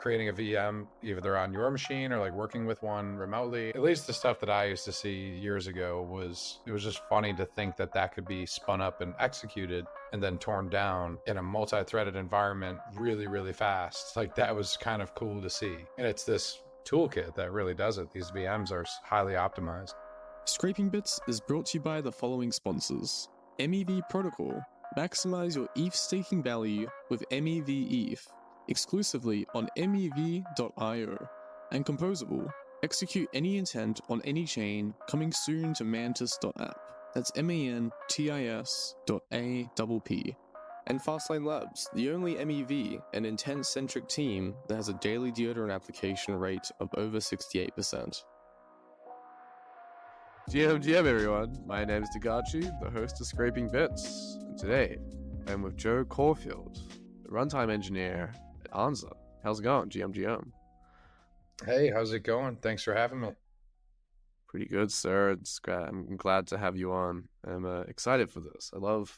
creating a VM either on your machine or like working with one remotely. At least the stuff that I used to see years ago was it was just funny to think that that could be spun up and executed and then torn down in a multi-threaded environment really, really fast. Like that was kind of cool to see. And it's this toolkit that really does it. These VMs are highly optimized. Scraping Bits is brought to you by the following sponsors. MEV Protocol. Maximize your ETH staking value with MEV ETH, exclusively on mev.io. And Composable. Execute any intent on any chain, coming soon to mantis.app. That's mantis.app. And Fastlane Labs, the only MEV and intent-centric team that has a daily deodorant application rate of over 68%. GM everyone, my name is Tagachi, the host of Scraping Bits, and today I'm with Joe Cawfield, the runtime engineer at Anza. How's it going, GM? Hey, how's it going? Thanks for having me. Pretty good, sir. I'm glad to have you on. I'm excited for this. I want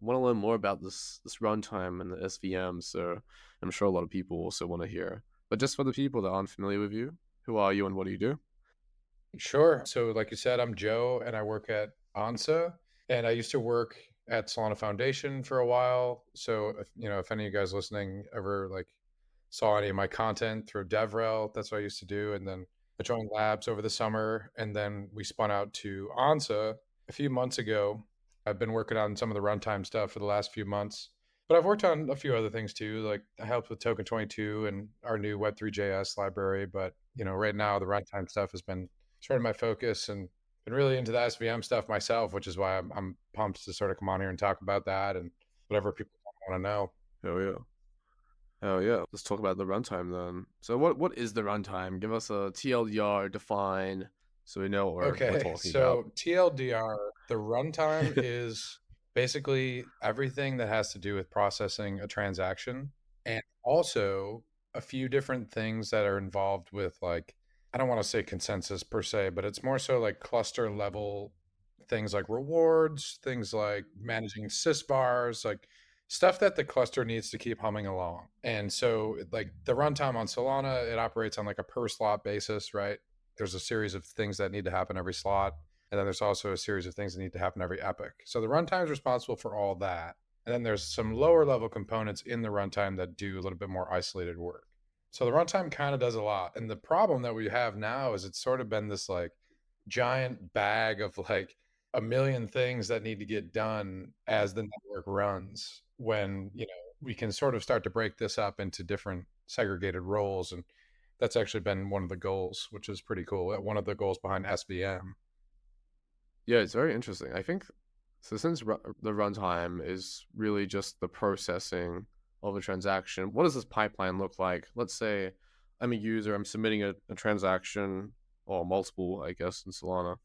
to learn more about this runtime and the SVM, so I'm sure a lot of people also want to hear. But just for the people that aren't familiar with you, who are you and what do you do? Sure. So, like you said, I'm Joe, and I work at Anza, and I used to work at Solana Foundation for a while. So, if any of you guys listening ever like saw any of my content through DevRel, that's what I used to do. And then I joined Labs over the summer, and then we spun out to Anza a few months ago. I've been working on some of the runtime stuff for the last few months, but I've worked on a few other things too. Like I helped with Token 22 and our new Web3.js library. But right now the runtime stuff has been sort of my focus, and been really into the SVM stuff myself, which is why I'm pumped to sort of come on here and talk about that and whatever people want to know. Hell yeah. Let's talk about the runtime then. So what is the runtime? Give us a TLDR, define, so we know what we're talking about. So TLDR, the runtime is basically everything that has to do with processing a transaction, and also a few different things that are involved with, like, I don't want to say consensus per se, but it's more so like cluster level things like rewards, things like managing sysbars, like stuff that the cluster needs to keep humming along. And so like the runtime on Solana, it operates on like a per slot basis, right? There's a series of things that need to happen every slot. And then there's also a series of things that need to happen every epoch. So the runtime is responsible for all that. And then there's some lower level components in the runtime that do a little bit more isolated work. So the runtime kind of does a lot. And the problem that we have now is it's sort of been this like giant bag of like a million things that need to get done as the network runs, when, we can sort of start to break this up into different segregated roles. And that's actually been one of the goals, which is pretty cool. One of the goals behind SVM. Yeah, it's very interesting. I think, so since the runtime is really just the processing of a transaction, what does this pipeline look like? Let's say I'm a user, I'm submitting a transaction, or multiple, I guess, in Solana.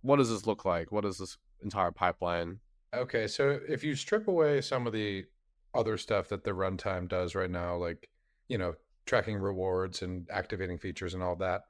What does this look like? What is this entire pipeline? Okay, so if you strip away some of the other stuff that the runtime does right now, like, tracking rewards and activating features and all that,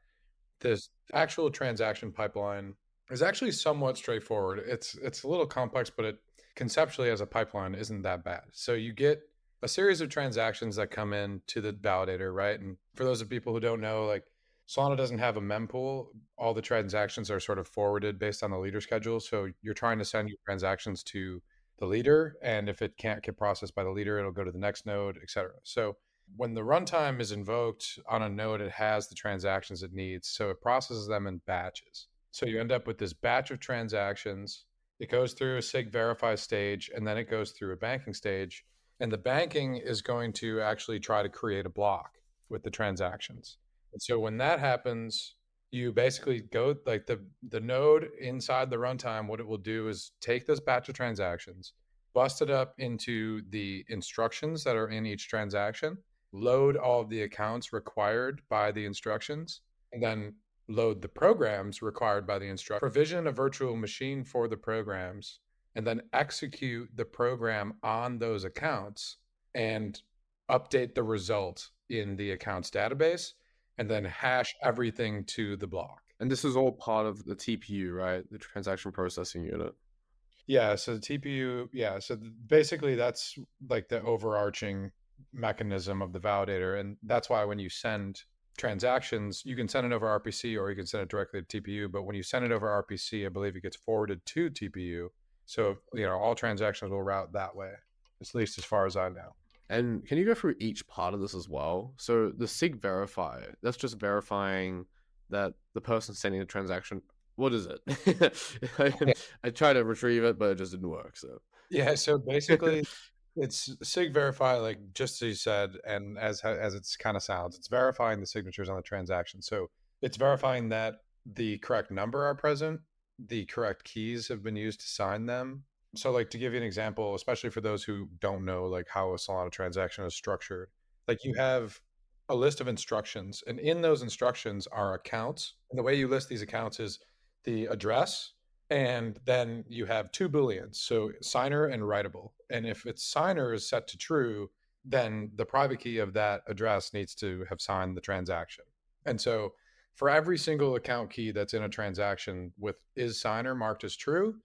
this actual transaction pipeline is actually somewhat straightforward. It's a little complex, but it conceptually as a pipeline isn't that bad. So you get a series of transactions that come in to the validator, right? And for those of people who don't know, like Solana doesn't have a mempool. All the transactions are sort of forwarded based on the leader schedule. So you're trying to send your transactions to the leader, and if it can't get processed by the leader, it'll go to the next node, etc. So when the runtime is invoked on a node, it has the transactions it needs. So it processes them in batches. So you end up with this batch of transactions. It goes through a SIG verify stage, and then it goes through a banking stage. And the banking is going to actually try to create a block with the transactions. And so when that happens, you basically go like the node inside the runtime, what it will do is take this batch of transactions, bust it up into the instructions that are in each transaction, load all of the accounts required by the instructions, and then load the programs required by the instruction, provision a virtual machine for the programs, and then execute the program on those accounts and update the result in the accounts database, and then hash everything to the block. And this is all part of the TPU, right? The transaction processing unit. Yeah, so the TPU, yeah, so basically that's like the overarching mechanism of the validator. And that's why when you send transactions, you can send it over RPC or you can send it directly to TPU. But when you send it over RPC, I believe it gets forwarded to TPU. So, all transactions will route that way, at least as far as I know. And can you go through each part of this as well? So the SIG verify, that's just verifying that the person sending the transaction, what is it? I tried to retrieve it, but it just didn't work. So Yeah, so basically it's sig verify, like just as you said, and as it's kind of sounds, it's verifying the signatures on the transaction. So it's verifying that the correct number are present, the correct keys have been used to sign them. So like to give you an example, especially for those who don't know like how a Solana transaction is structured, like you have a list of instructions, and in those instructions are accounts. And the way you list these accounts is the address, and then you have two Booleans, so signer and writable. And if its signer is set to true, then the private key of that address needs to have signed the transaction. And so for every single account key that's in a transaction with is signer marked as true,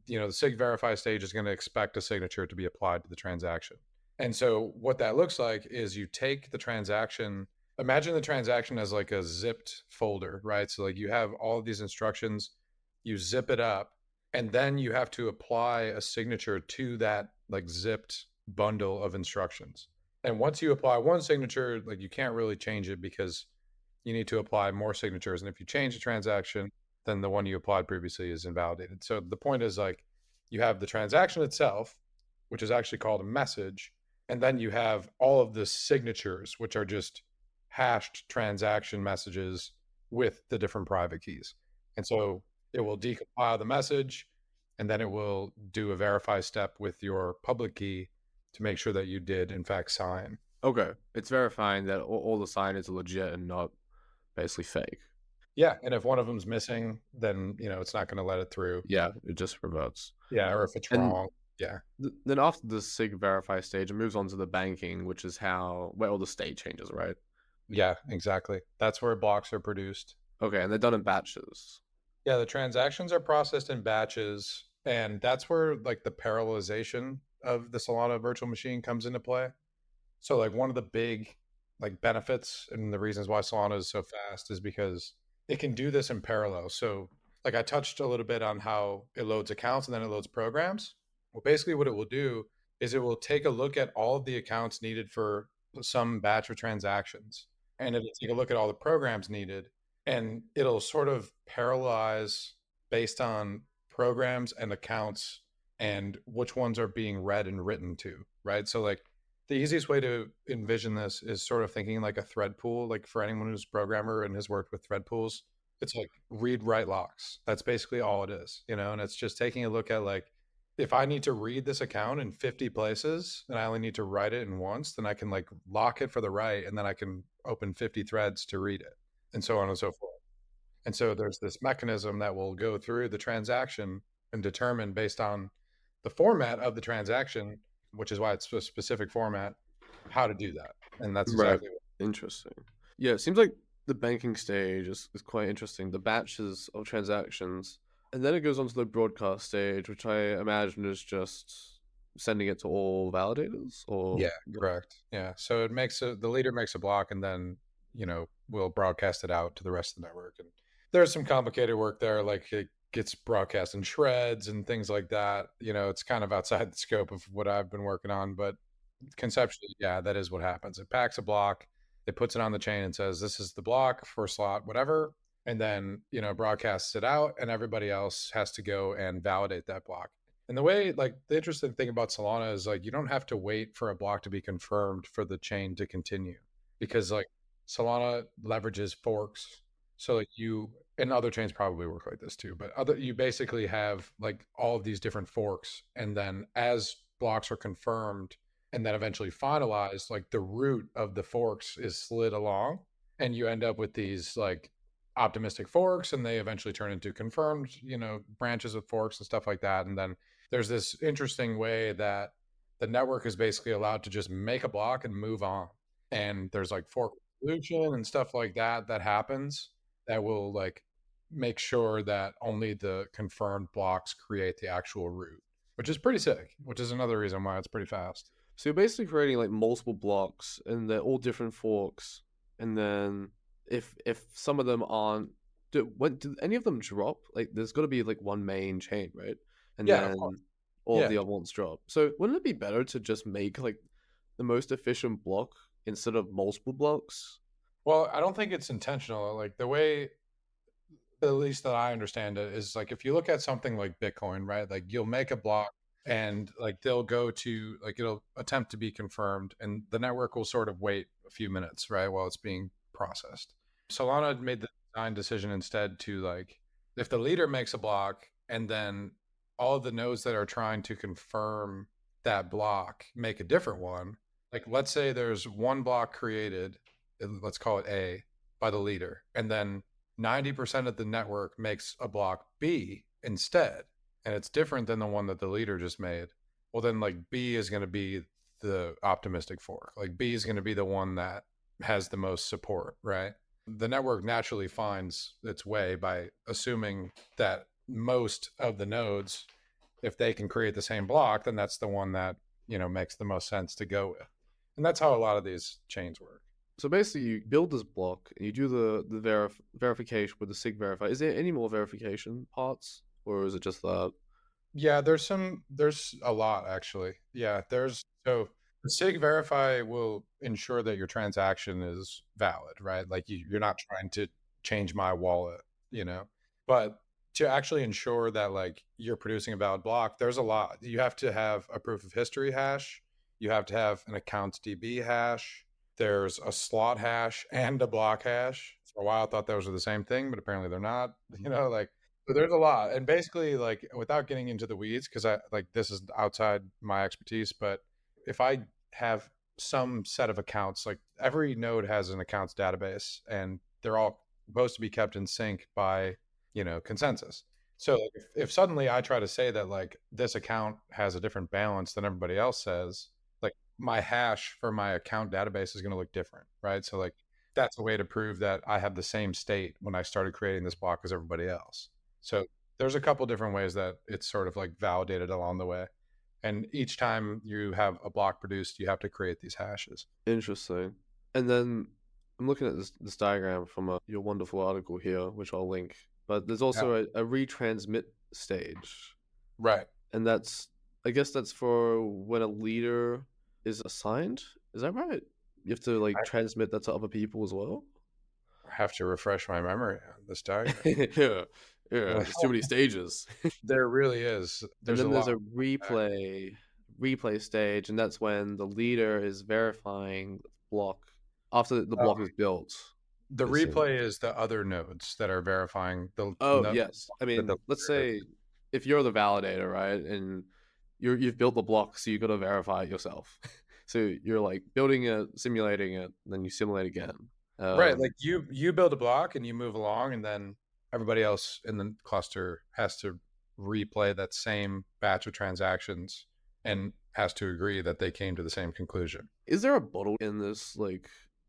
the SIG verify stage is going to expect a signature to be applied to the transaction. And so what that looks like is you take the transaction, imagine the transaction as like a zipped folder, right? So like you have all of these instructions, you zip it up, and then you have to apply a signature to that like zipped bundle of instructions. And once you apply one signature, like you can't really change it because you need to apply more signatures. And if you change the transaction, then the one you applied previously is invalidated. So the point is like you have the transaction itself, which is actually called a message, and then you have all of the signatures, which are just hashed transaction messages with the different private keys. And so it will decompile the message, and then it will do a verify step with your public key to make sure that you did in fact sign. okay, it's verifying that all the signers are legit and not basically fake. Yeah, and if one of them's missing, then it's not going to let it through. Yeah, it just reverts. Yeah, or if it's And wrong. Yeah. then after the SIG verify stage, it moves on to the banking, which is where all the state changes, right? Yeah, exactly. That's where blocks are produced. Okay, and they're done in batches. Yeah, the transactions are processed in batches, and that's where like the parallelization of the Solana virtual machine comes into play. So like one of the big like benefits and the reasons why Solana is so fast is because it can do this in parallel. So like I touched a little bit on how it loads accounts and then it loads programs. Well, basically what it will do is it will take a look at all of the accounts needed for some batch of transactions, and it'll take a look at all the programs needed, and it'll sort of parallelize based on programs and accounts and which ones are being read and written to, right? So like the easiest way to envision this is sort of thinking like a thread pool. Like for anyone who's a programmer and has worked with thread pools, it's like read write locks. That's basically all it is, and it's just taking a look at like if I need to read this account in 50 places and I only need to write it in once, then I can like lock it for the write, and then I can open 50 threads to read it, and so on and so forth. And so there's this mechanism that will go through the transaction and determine based on the format of the transaction, which is why it's a specific format, how to do that. And that's Right. exactly what. Interesting. Yeah, it seems like the banking stage is quite interesting. The batches of transactions. And then it goes on to the broadcast stage, which I imagine is just sending it to all validators or Yeah, correct. Yeah. So it makes the leader makes a block, and then, we'll broadcast it out to the rest of the network. And there's some complicated work there, like it gets broadcast in shreds and things like that. It's kind of outside the scope of what I've been working on, but conceptually, yeah, that is what happens. It packs a block, it puts it on the chain and says, this is the block for slot, whatever. And then, broadcasts it out, and everybody else has to go and validate that block. And the way, like, the interesting thing about Solana is like, you don't have to wait for a block to be confirmed for the chain to continue, because like Solana leverages forks. So like and other chains probably work like this too, but you basically have like all of these different forks. And then as blocks are confirmed and then eventually finalized, like the root of the forks is slid along, and you end up with these like optimistic forks, and they eventually turn into confirmed, branches of forks and stuff like that. And then there's this interesting way that the network is basically allowed to just make a block and move on. And there's like fork resolution and stuff like that that happens that will like make sure that only the confirmed blocks create the actual root, which is pretty sick, which is another reason why it's pretty fast. So you're basically creating like multiple blocks, and they're all different forks. And then if some of them aren't, do any of them drop? Like, there's got to be like one main chain, right? And Yeah, of course. then all of Yeah. the other ones drop. So wouldn't it be better to just make like the most efficient block instead of multiple blocks? Well, I don't think it's intentional. Like the way, at least that I understand it, is like if you look at something like Bitcoin, right? Like you'll make a block and like they'll go to like it'll attempt to be confirmed and the network will sort of wait a few minutes, right, while it's being processed. Solana made the design decision instead to like if the leader makes a block and then all of the nodes that are trying to confirm that block make a different one. Like let's say there's one block created, let's call it A, by the leader, and then 90% of the network makes a block B instead, and it's different than the one that the leader just made. Well, then like B is going to be the optimistic fork. Like B is going to be the one that has the most support, right? The network naturally finds its way by assuming that most of the nodes, if they can create the same block, then that's the one that, makes the most sense to go with. And that's how a lot of these chains work. So basically, you build this block and you do the verification with the sig verify. Is there any more verification parts, or is it just that? Yeah, there's a lot actually. Yeah, so the SIG verify will ensure that your transaction is valid, right? Like you're not trying to change my wallet, you know. But to actually ensure that like you're producing a valid block, there's a lot. You have to have a proof of history hash, you have to have an accounts DB hash, there's a slot hash and a block hash. For a while I thought those were the same thing, but apparently they're not, like so there's a lot. And basically, like, without getting into the weeds, because I like this is outside my expertise, but if I have some set of accounts, like every node has an accounts database and they're all supposed to be kept in sync by, consensus. So like, if suddenly I try to say that like this account has a different balance than everybody else says, like my hash for my account database is going to look different, right? So like that's a way to prove that I have the same state when I started creating this block as everybody else. So there's a couple different ways that it's sort of like validated along the way. And each time you have a block produced, you have to create these hashes. Interesting. And then I'm looking at this diagram from your wonderful article here, which I'll link. But there's Yeah. also a retransmit stage, Right. and I guess that's for when a leader is assigned. Is that right? You have to like I transmit that to other people as well. have to refresh my memory on this diagram. Yeah, yeah. There's too many stages. There really is. And There's a then there's lot. a replay stage, and that's when the leader is verifying the block after the Oh, block is built. the It seems. replay is the other nodes that are verifying the Oh node yes, I that the mean, let's leader say if you're the validator, right, and you've built the block, so you got to verify it yourself. So you're like building it, simulating it, then you simulate again. right. Like you build a block and you move along, and then everybody else in the cluster has to replay that same batch of transactions and has to agree that they came to the same conclusion. Is there a bottle in this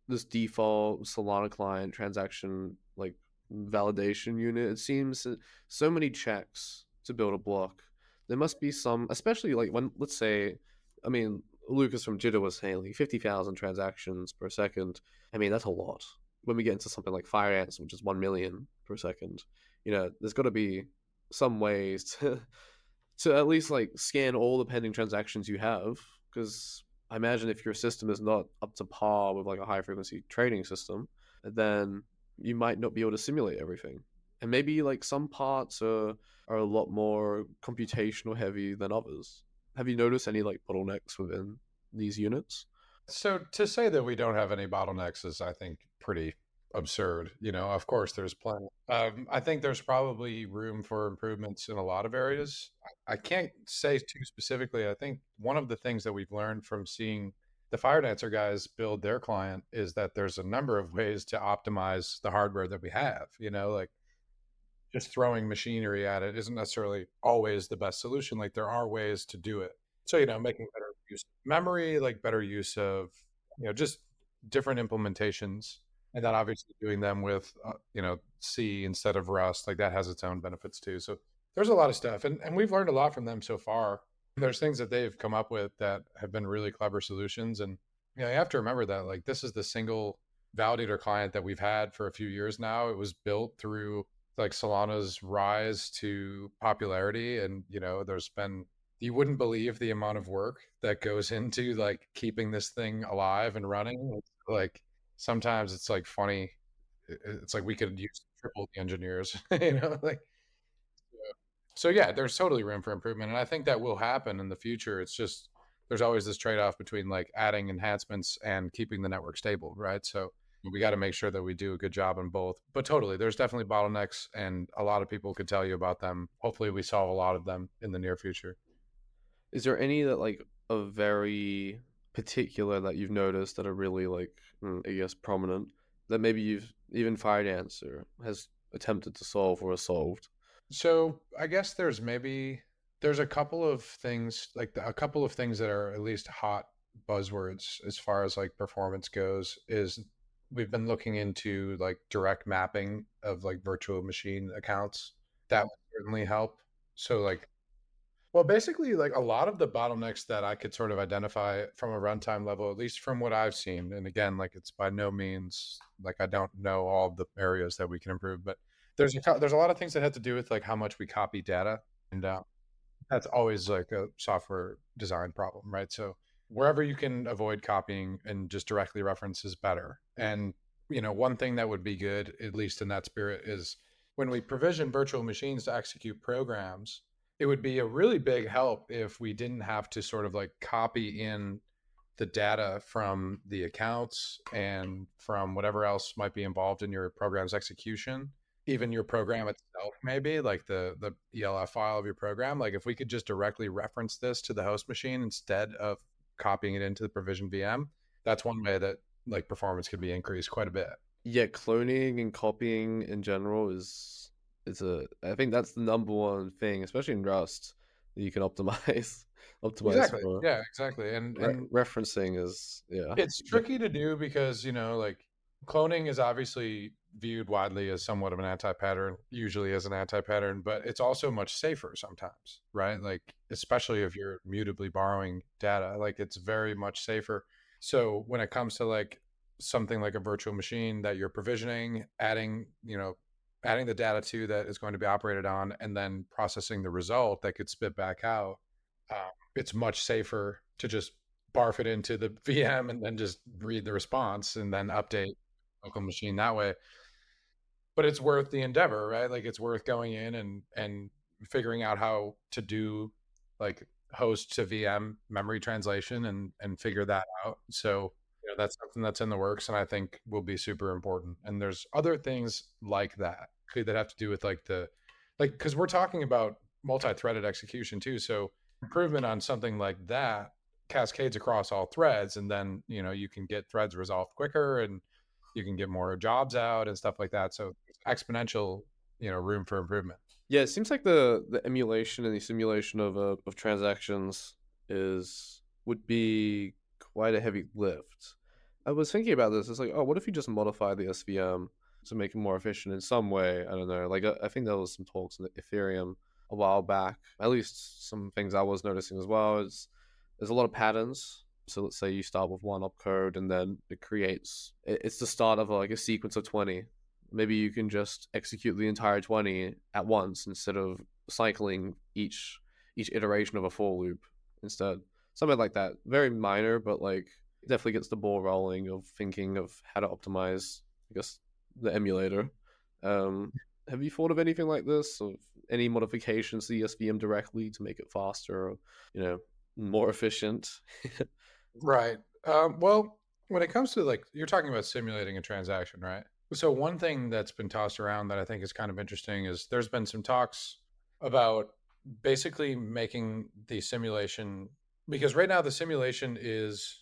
this default Solana client transaction like validation unit? It seems so many checks to build a block. There must be some, especially like when, let's say, I mean, Lucas from Jitter was saying like 50,000 transactions per second. I mean, that's a lot. When we get into something like Fire Ants, which is 1 million per second, there's got to be some ways to at least like scan all the pending transactions you have, because I imagine if your system is not up to par with like a high frequency trading system, then you might not be able to simulate everything. And maybe like some parts are a lot more computational heavy than others. Have you noticed any like bottlenecks within these units? So to say that we don't have any bottlenecks is, I think, pretty absurd. Of course, there's plenty. I think there's probably room for improvements in a lot of areas. I can't say too specifically. I think one of the things that we've learned from seeing the Fire Dancer guys build their client is that there's a number of ways to optimize the hardware that we have. Like just throwing machinery at it isn't necessarily always the best solution. Like there are ways to do it. So, making better use of memory, like better use of, just different implementations. And then obviously doing them with, C instead of Rust, like that has its own benefits too. So there's a lot of stuff. And we've learned a lot from them so far. There's things that they've come up with that have been really clever solutions. And you know, you have to remember that like this is the single validator client that we've had for a few years now. It was built through like Solana's rise to popularity. And, you know, there's been, you wouldn't believe the amount of work that goes into like keeping this thing alive and running. Like sometimes it's like funny. It's like we could use triple the engineers, you know, like so yeah, there's totally room for improvement, and I think that will happen in the future. It's just there's always this trade-off between like adding enhancements and keeping the network stable, right? So we got to make sure that we do a good job on both. But totally, there's definitely bottlenecks, and a lot of people could tell you about them. Hopefully, we solve a lot of them in the near future. Is there any that like are very particular that you've noticed that are really like I guess prominent that maybe you've even fired answer has attempted to solve or has solved? So I guess there's a couple of things like a couple of things that are at least hot buzzwords as far as like performance goes is we've been looking into like direct mapping of like virtual machine accounts. That would certainly help. So like well, basically, like a lot of the bottlenecks that I could sort of identify from a runtime level, at least from what I've seen, and again, like it's by no means like I don't know all of the areas that we can improve, but there's a lot of things that have to do with like how much we copy data, and that's always like a software design problem, right? So wherever you can avoid copying and just directly reference is better. And you know, one thing that would be good, at least in that spirit, is when we provision virtual machines to execute programs, it would be a really big help if we didn't have to sort of like copy in the data from the accounts and from whatever else might be involved in your program's execution, even your program itself, maybe like the ELF file of your program. Like if we could just directly reference this to the host machine instead of copying it into the provision VM, that's one way that like performance could be increased quite a bit. Yeah, cloning and copying in general is a I think that's the number one thing, especially in Rust, that you can optimize optimize Exactly. for. Yeah, exactly. And Referencing is yeah. it's tricky to do because, you know, like cloning is obviously viewed widely as somewhat of an anti-pattern, usually as an anti-pattern, but it's also much safer sometimes, right? Like, especially if you're mutably borrowing data, like it's very much safer. So when it comes to like something like a virtual machine that you're provisioning, adding, you know, adding the data to that is going to be operated on and then processing the result that could spit back out, it's much safer to just barf it into the VM and then just read the response and then update local machine that way. But it's worth the endeavor, right? Like it's worth going in and figuring out how to do like host to VM memory translation and figure that out. So you know, that's something that's in the works and I think will be super important. And there's other things like that that have to do with like the like because we're talking about multi-threaded execution too. So improvement on something like that cascades across all threads and then you know you can get threads resolved quicker and you can get more jobs out and stuff like that. So exponential, you know, room for improvement. Yeah, it seems like the emulation and the simulation of transactions is would be quite a heavy lift. I was thinking about this. It's like, oh, what if you just modify the SVM to make it more efficient in some way? I don't know. Like, I think there was some talks in Ethereum a while back. At least some things I was noticing as well is there's a lot of patterns. So let's say you start with one opcode and then it creates it's the start of like a sequence of 20. Maybe you can just execute the entire 20 at once instead of cycling each iteration of a for loop instead. Something like that. Very minor, but like it definitely gets the ball rolling of thinking of how to optimize, I guess, the emulator. Um, have you thought of anything like this? Of any modifications to the SVM directly to make it faster or, you know, more efficient? Right. Well, when it comes to like, you're talking about simulating a transaction, right? So one thing that's been tossed around that I think is kind of interesting is there's been some talks about basically making the simulation because right now the simulation is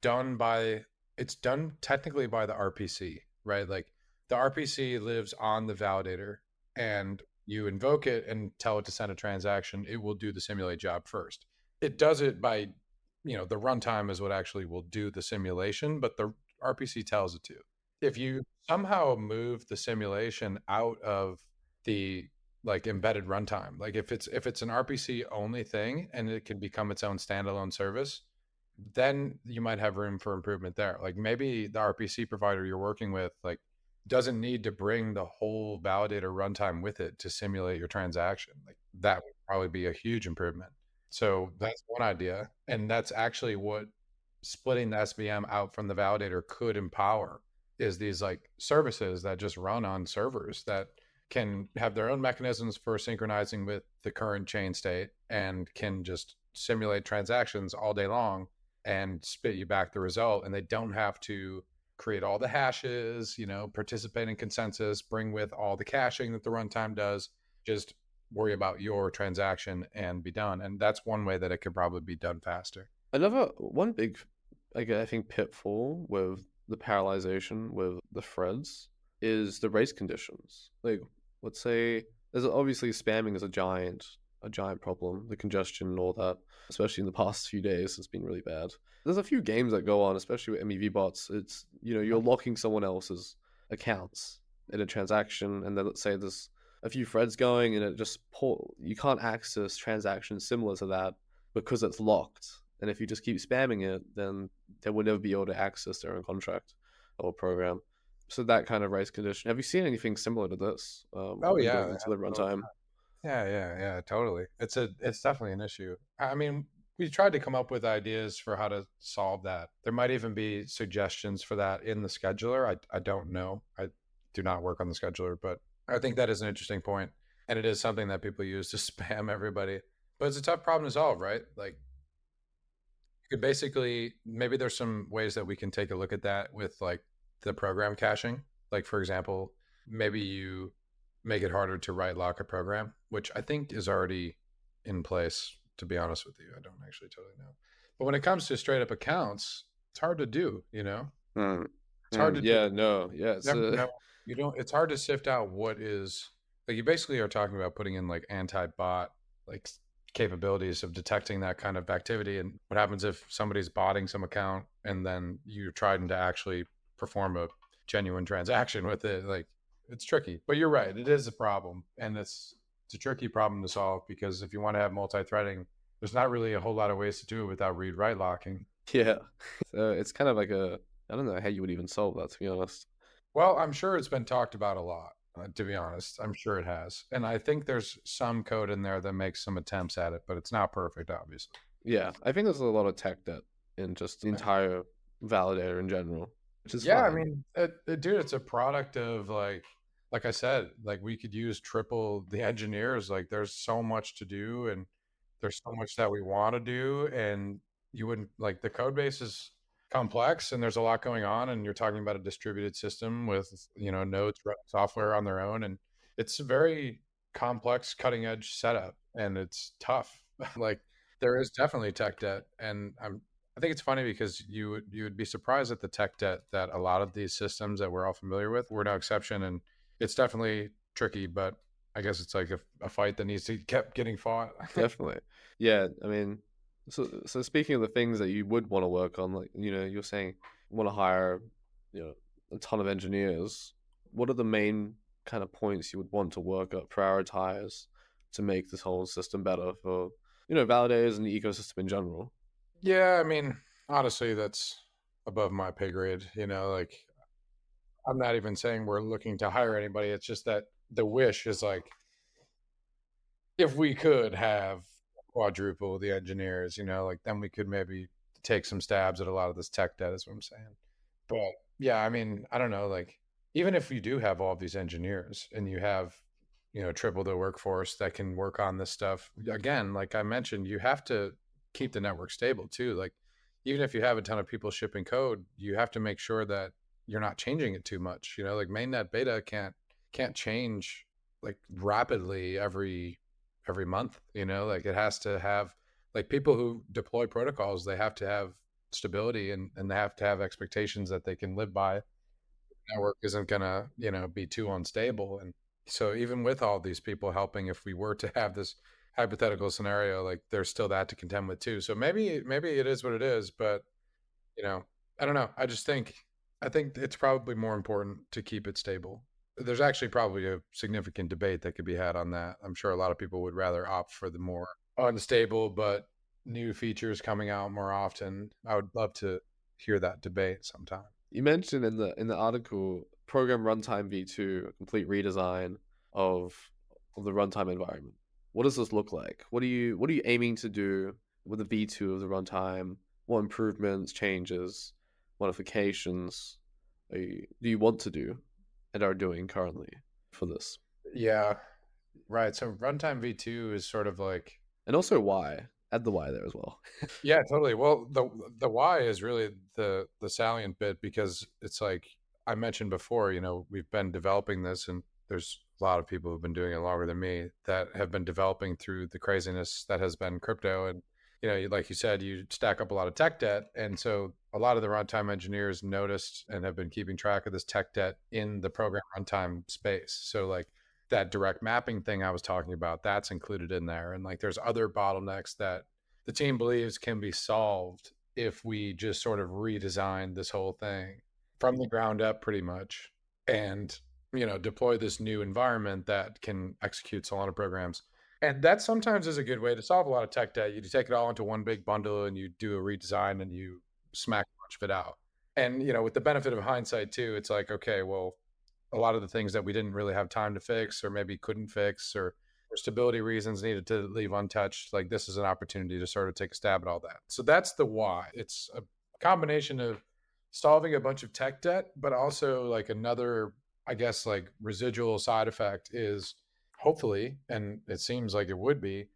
done by it's done technically by the RPC, right? Like the RPC lives on the validator and you invoke it and tell it to send a transaction, it will do the simulate job first. It does it by, you know, the runtime is what actually will do the simulation, but the RPC tells it to. If you somehow move the simulation out of the like embedded runtime. Like if it's an RPC only thing and it can become its own standalone service, then you might have room for improvement there. Like maybe the RPC provider you're working with like doesn't need to bring the whole validator runtime with it to simulate your transaction. Like that would probably be a huge improvement. So that's one idea. And that's actually what splitting the SVM out from the validator could empower is these like services that just run on servers that can have their own mechanisms for synchronizing with the current chain state and can just simulate transactions all day long and spit you back the result. And they don't have to create all the hashes, participate in consensus, bring with all the caching that the runtime does, just worry about your transaction and be done. And that's one way that it could probably be done faster. Another one big, I think, pitfall with the parallelization with the threads is the race conditions. Like, let's say there's obviously spamming is a giant problem, the congestion and all that, especially in the past few days, it's been really bad. There's a few games that go on, especially with MEV bots. It's, you're locking someone else's accounts in a transaction, and then let's say there's a few threads going, and it just you can't access transactions similar to that because it's locked. And if you just keep spamming it, then they will never be able to access their own contract or program. So that kind of race condition. Have you seen anything similar to this? Oh yeah, into the runtime? yeah, totally. It's definitely an issue. I mean, we tried to come up with ideas for how to solve that. There might even be suggestions for that in the scheduler. I don't know. I do not work on the scheduler, but I think that is an interesting point, and it is something that people use to spam everybody. But it's a tough problem to solve, right? Like, you could basically, maybe there's some ways that we can take a look at that with like the program caching. Like, for example, maybe you make it harder to write lock a program, which I think is already in place, to be honest with you. I don't actually totally know. But when it comes to straight up accounts, it's hard to do, It's hard to do. Yeah, no, yeah. You don't, it's hard to sift out what is like you basically are talking about putting in like anti-bot like capabilities of detecting that kind of activity. And what happens if somebody's botting some account and then you're trying to actually perform a genuine transaction with it? Like, it's tricky, but you're right. It is a problem, and it's a tricky problem to solve because if you want to have multi-threading, there's not really a whole lot of ways to do it without read-write locking. Yeah. So it's kind of like I don't know how you would even solve that, to be honest. Well, I'm sure it's been talked about a lot, to be honest. I'm sure it has. And I think there's some code in there that makes some attempts at it, but it's not perfect, obviously. Yeah, I think there's a lot of tech debt in just the entire validator in general, which is Yeah, I fine. mean, dude, it's a product of like I said, like we could use triple the engineers. Like there's so much to do and there's so much that we want to do. And you wouldn't like the code base is complex and there's a lot going on. And you're talking about a distributed system with, nodes, software on their own. And it's a very complex, cutting edge setup and it's tough. Like there is definitely tech debt. And I think it's funny because you would be surprised at the tech debt that a lot of these systems that we're all familiar with. We're no exception, and it's definitely tricky. But I guess it's like a fight that needs to keep getting fought. Definitely. Yeah, I mean, so speaking of the things that you would want to work on, like, you're saying you want to hire, a ton of engineers. What are the main kind of points you would want to work up, prioritize to make this whole system better for, validators and the ecosystem in general? Yeah, I mean, honestly, that's above my pay grade. Like I'm not even saying we're looking to hire anybody. It's just that the wish is like if we could have quadruple the engineers, like then we could maybe take some stabs at a lot of this tech debt, is what I'm saying. But yeah, I mean, I don't know, like even if you do have all of these engineers and you have, triple the workforce that can work on this stuff, again, like I mentioned, you have to keep the network stable too. Like even if you have a ton of people shipping code, you have to make sure that you're not changing it too much. Like mainnet beta can't change like rapidly every month, like it has to have like people who deploy protocols, they have to have stability and they have to have expectations that they can live by. Network isn't gonna, be too unstable. And so even with all these people helping, if we were to have this hypothetical scenario, like there's still that to contend with too. So maybe it is what it is, but I don't know. I think it's probably more important to keep it stable. There's actually probably a significant debate that could be had on that. I'm sure a lot of people would rather opt for the more unstable but new features coming out more often. I would love to hear that debate sometime. You mentioned in the article program runtime v2, a complete redesign of of the runtime environment. What does this look like? What are you aiming to do with the v2 of the runtime? What improvements, changes, modifications do you want to do and are doing currently for this? Yeah, right. So runtime v2 is sort of like, And also why? Add the why there as well. yeah, totally. Well, the why is really the salient bit, because it's like I mentioned before, we've been developing this, and there's a lot of people who've been doing it longer than me that have been developing through the craziness that has been crypto. And like you said, you stack up a lot of tech debt, and so a lot of the runtime engineers noticed and have been keeping track of this tech debt in the program runtime space. So like that direct mapping thing I was talking about, that's included in there, and like there's other bottlenecks that the team believes can be solved if we just sort of redesign this whole thing from the ground up pretty much, and deploy this new environment that can execute Solana programs. And that sometimes is a good way to solve a lot of tech debt. You take it all into one big bundle and you do a redesign and you smack a bunch of it out. And with the benefit of hindsight too, it's like, okay, well, a lot of the things that we didn't really have time to fix or maybe couldn't fix, or for stability reasons needed to leave untouched, like this is an opportunity to sort of take a stab at all that. So that's the why. It's a combination of solving a bunch of tech debt, but also like another, I guess, like residual side effect is hopefully, and it seems like it would be,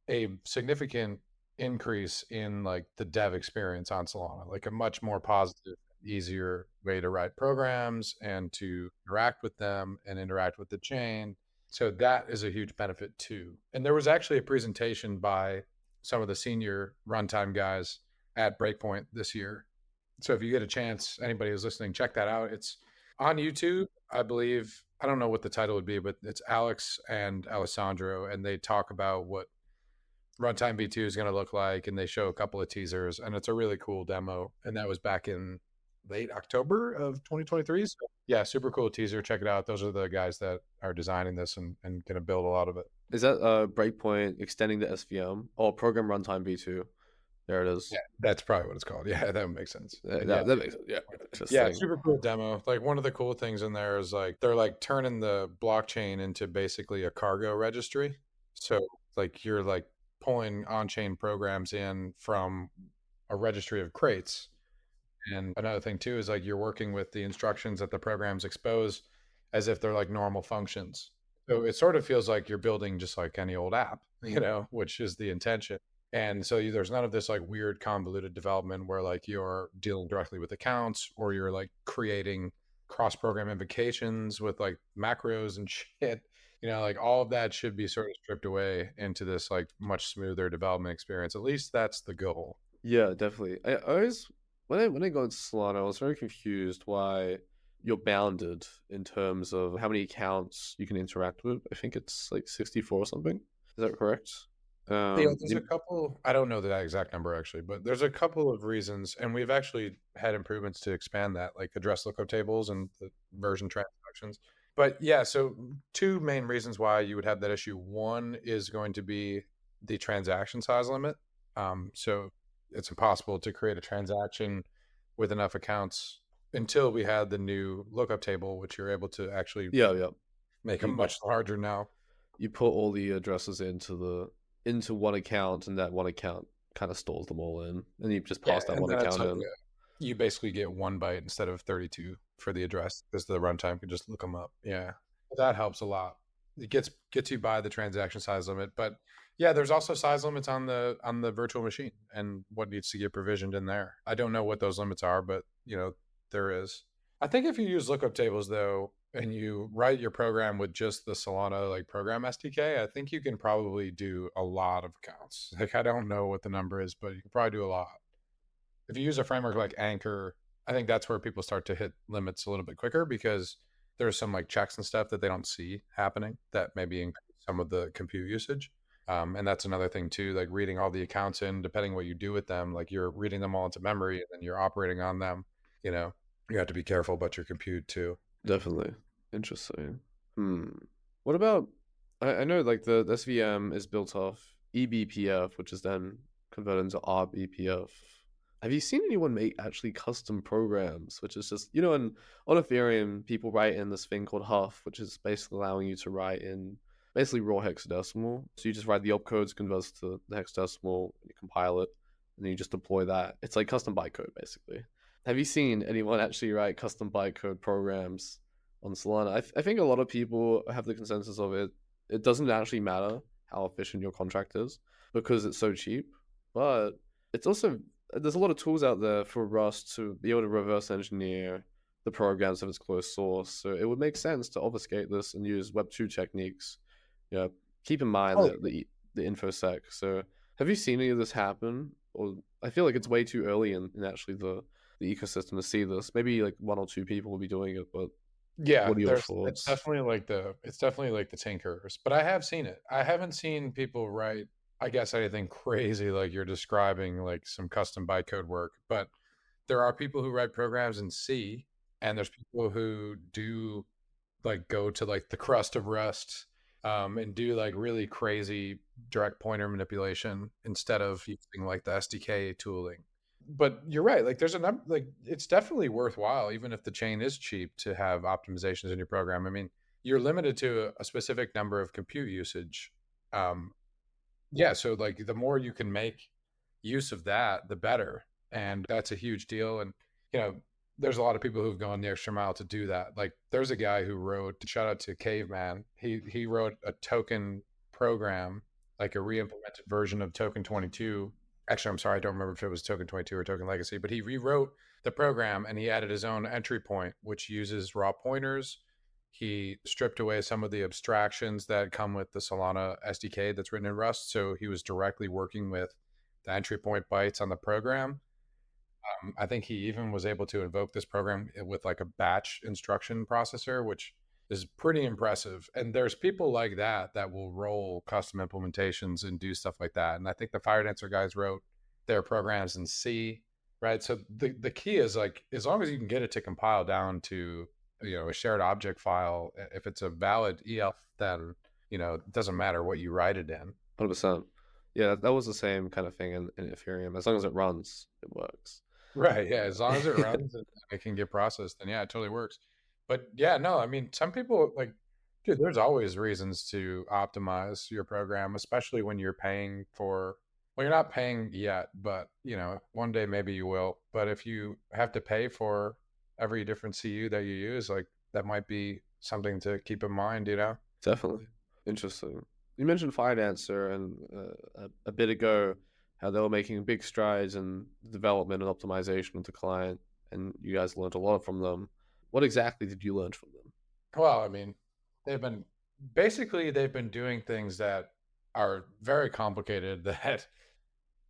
a significant increase in like the dev experience on Solana, like a much more positive, easier way to write programs and to interact with them and interact with the chain. So that is a huge benefit too. And there was actually a presentation by some of the senior runtime guys at Breakpoint this year. So if you get a chance, anybody who's listening, check that out. It's on YouTube, I believe. I don't know what the title would be, but it's Alex and Alessandro, and they talk about what Runtime V2 is going to look like, and they show a couple of teasers, and it's a really cool demo. And that was back in late October of 2023. So yeah, super cool teaser. Check it out. Those are the guys that are designing this and going to build a lot of it. Is that breakpoint extending the SVM or program runtime v2? There it is. Yeah, that's probably what it's called. Yeah, that would make sense. That makes sense. Yeah. Yeah, super cool demo. Like one of the cool things in there is like they're like turning the blockchain into basically a cargo registry. So like you're like pulling on-chain programs in from a registry of crates. And another thing too is like you're working with the instructions that the programs expose as if they're like normal functions. So it sort of feels like you're building just like any old app, which is the intention. And so there's none of this like weird convoluted development where like you're dealing directly with accounts or you're like creating cross program invocations with like macros and shit. Like all of that should be sort of stripped away into this like much smoother development experience. At least that's the goal. Yeah, definitely. I always when I got into Solana, I was very confused why you're bounded in terms of how many accounts you can interact with. I think it's like 64 or something. Is that correct? There's a couple, I don't know the exact number actually, but there's a couple of reasons, and we've actually had improvements to expand that, like address lookup tables and the version transactions. But yeah, so two main reasons why you would have that issue. One is going to be the transaction size limit. So it's impossible to create a transaction with enough accounts until we had the new lookup table, which you're able to actually make them much larger now. You put all the addresses into one account, and that one account kind of stores them all in, and you just pass that one account in. You basically get 1 byte instead of 32 for the address because the runtime can just look them up. Yeah, that helps a lot. It gets you by the transaction size limit, but yeah, there's also size limits on the virtual machine and what needs to get provisioned in there. I don't know what those limits are, but there is. I think if you use lookup tables though, and you write your program with just the Solana like program SDK, I think you can probably do a lot of accounts. Like I don't know what the number is, but you can probably do a lot. If you use a framework like Anchor, I think that's where people start to hit limits a little bit quicker because there's some like checks and stuff that they don't see happening that maybe increase some of the compute usage. And that's another thing too, like reading all the accounts in, depending what you do with them, like you're reading them all into memory and then you're operating on them. You have to be careful about your compute too. Definitely. Interesting. What about? I know like the SVM is built off eBPF, which is then converted into RBPF. Have you seen anyone make actually custom programs, which is just on Ethereum, people write in this thing called Huff, which is basically allowing you to write in basically raw hexadecimal. So you just write the opcodes, converts to the hexadecimal, you compile it, and then you just deploy that. It's like custom bytecode, basically. Have you seen anyone actually write custom bytecode programs on Solana? I think a lot of people have the consensus of it doesn't actually matter how efficient your contract is because it's so cheap, but it's also there's a lot of tools out there for Rust to be able to reverse engineer the programs of its closed source. So it would make sense to obfuscate this and use Web2 techniques. Keep in mind Oh, that the infosec. So have you seen any of this happen? Or I feel like it's way too early in actually the ecosystem to see this. Maybe like one or two people will be doing it, but yeah, what are your there's it's thoughts? definitely like the tinkerers, but I have seen it. I haven't seen people write, I guess, anything crazy like you're describing, like some custom bytecode work. But there are people who write programs in C, and there's people who do like go to like the crust of Rust, and do like really crazy direct pointer manipulation instead of using like the SDK tooling. But you're right. Like there's a number, like it's definitely worthwhile, even if the chain is cheap, to have optimizations in your program. I mean, you're limited to a specific number of compute usage. Um, yeah, so like the more you can make use of that, the better. And that's a huge deal. And you know, there's a lot of people who've gone the extra mile to do that. Like there's a guy who wrote, shout out to Caveman. He wrote a token program, like a re-implemented version of Token 22. Actually, I'm sorry, I don't remember if it was Token 22 or Token Legacy, but he rewrote the program and he added his own entry point, which uses raw pointers. He stripped away some of the abstractions that come with the Solana SDK that's written in Rust. So he was directly working with the entry point bytes on the program. I think he even was able to invoke this program with like a batch instruction processor, which is pretty impressive. And there's people like that that will roll custom implementations and do stuff like that. And I think the Fire Dancer guys wrote their programs in C, right? So the key is like as long as you can get it to compile down to a shared object file, if it's a valid ELF, then it doesn't matter what you write it in. 100%. Yeah, that was the same kind of thing in Ethereum. As long as it runs, it works. Right. Yeah. As long as it runs and it can get processed, then yeah, it totally works. But yeah, no, I mean, some people like, dude, there's always reasons to optimize your program, especially when you're paying for, well, you're not paying yet, but one day maybe you will. But if you have to pay for every different CU that you use, like that might be something to keep in mind. Definitely. Interesting. You mentioned Firedancer and a bit ago how they were making big strides in development and optimization of the client, and you guys learned a lot from them. What exactly did you learn from them? Well, I mean, they've been they've been doing things that are very complicated that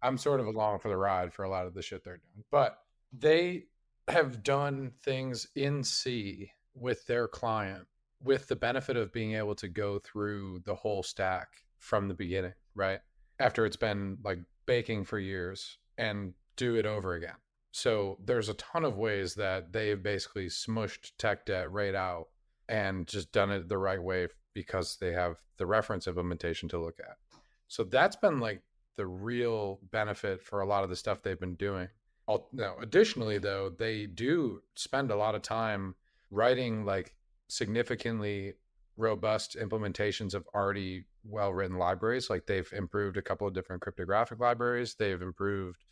I'm sort of along for the ride for a lot of the shit they're doing. But they have done things in C with their client with the benefit of being able to go through the whole stack from the beginning, right? After it's been like baking for years and do it over again. So there's a ton of ways that they've basically smushed tech debt right out and just done it the right way because they have the reference implementation to look at. So that's been like the real benefit for a lot of the stuff they've been doing. Additionally, though, they do spend a lot of time writing like significantly robust implementations of already well-written libraries. Like they've improved a couple of different cryptographic libraries. They've improved,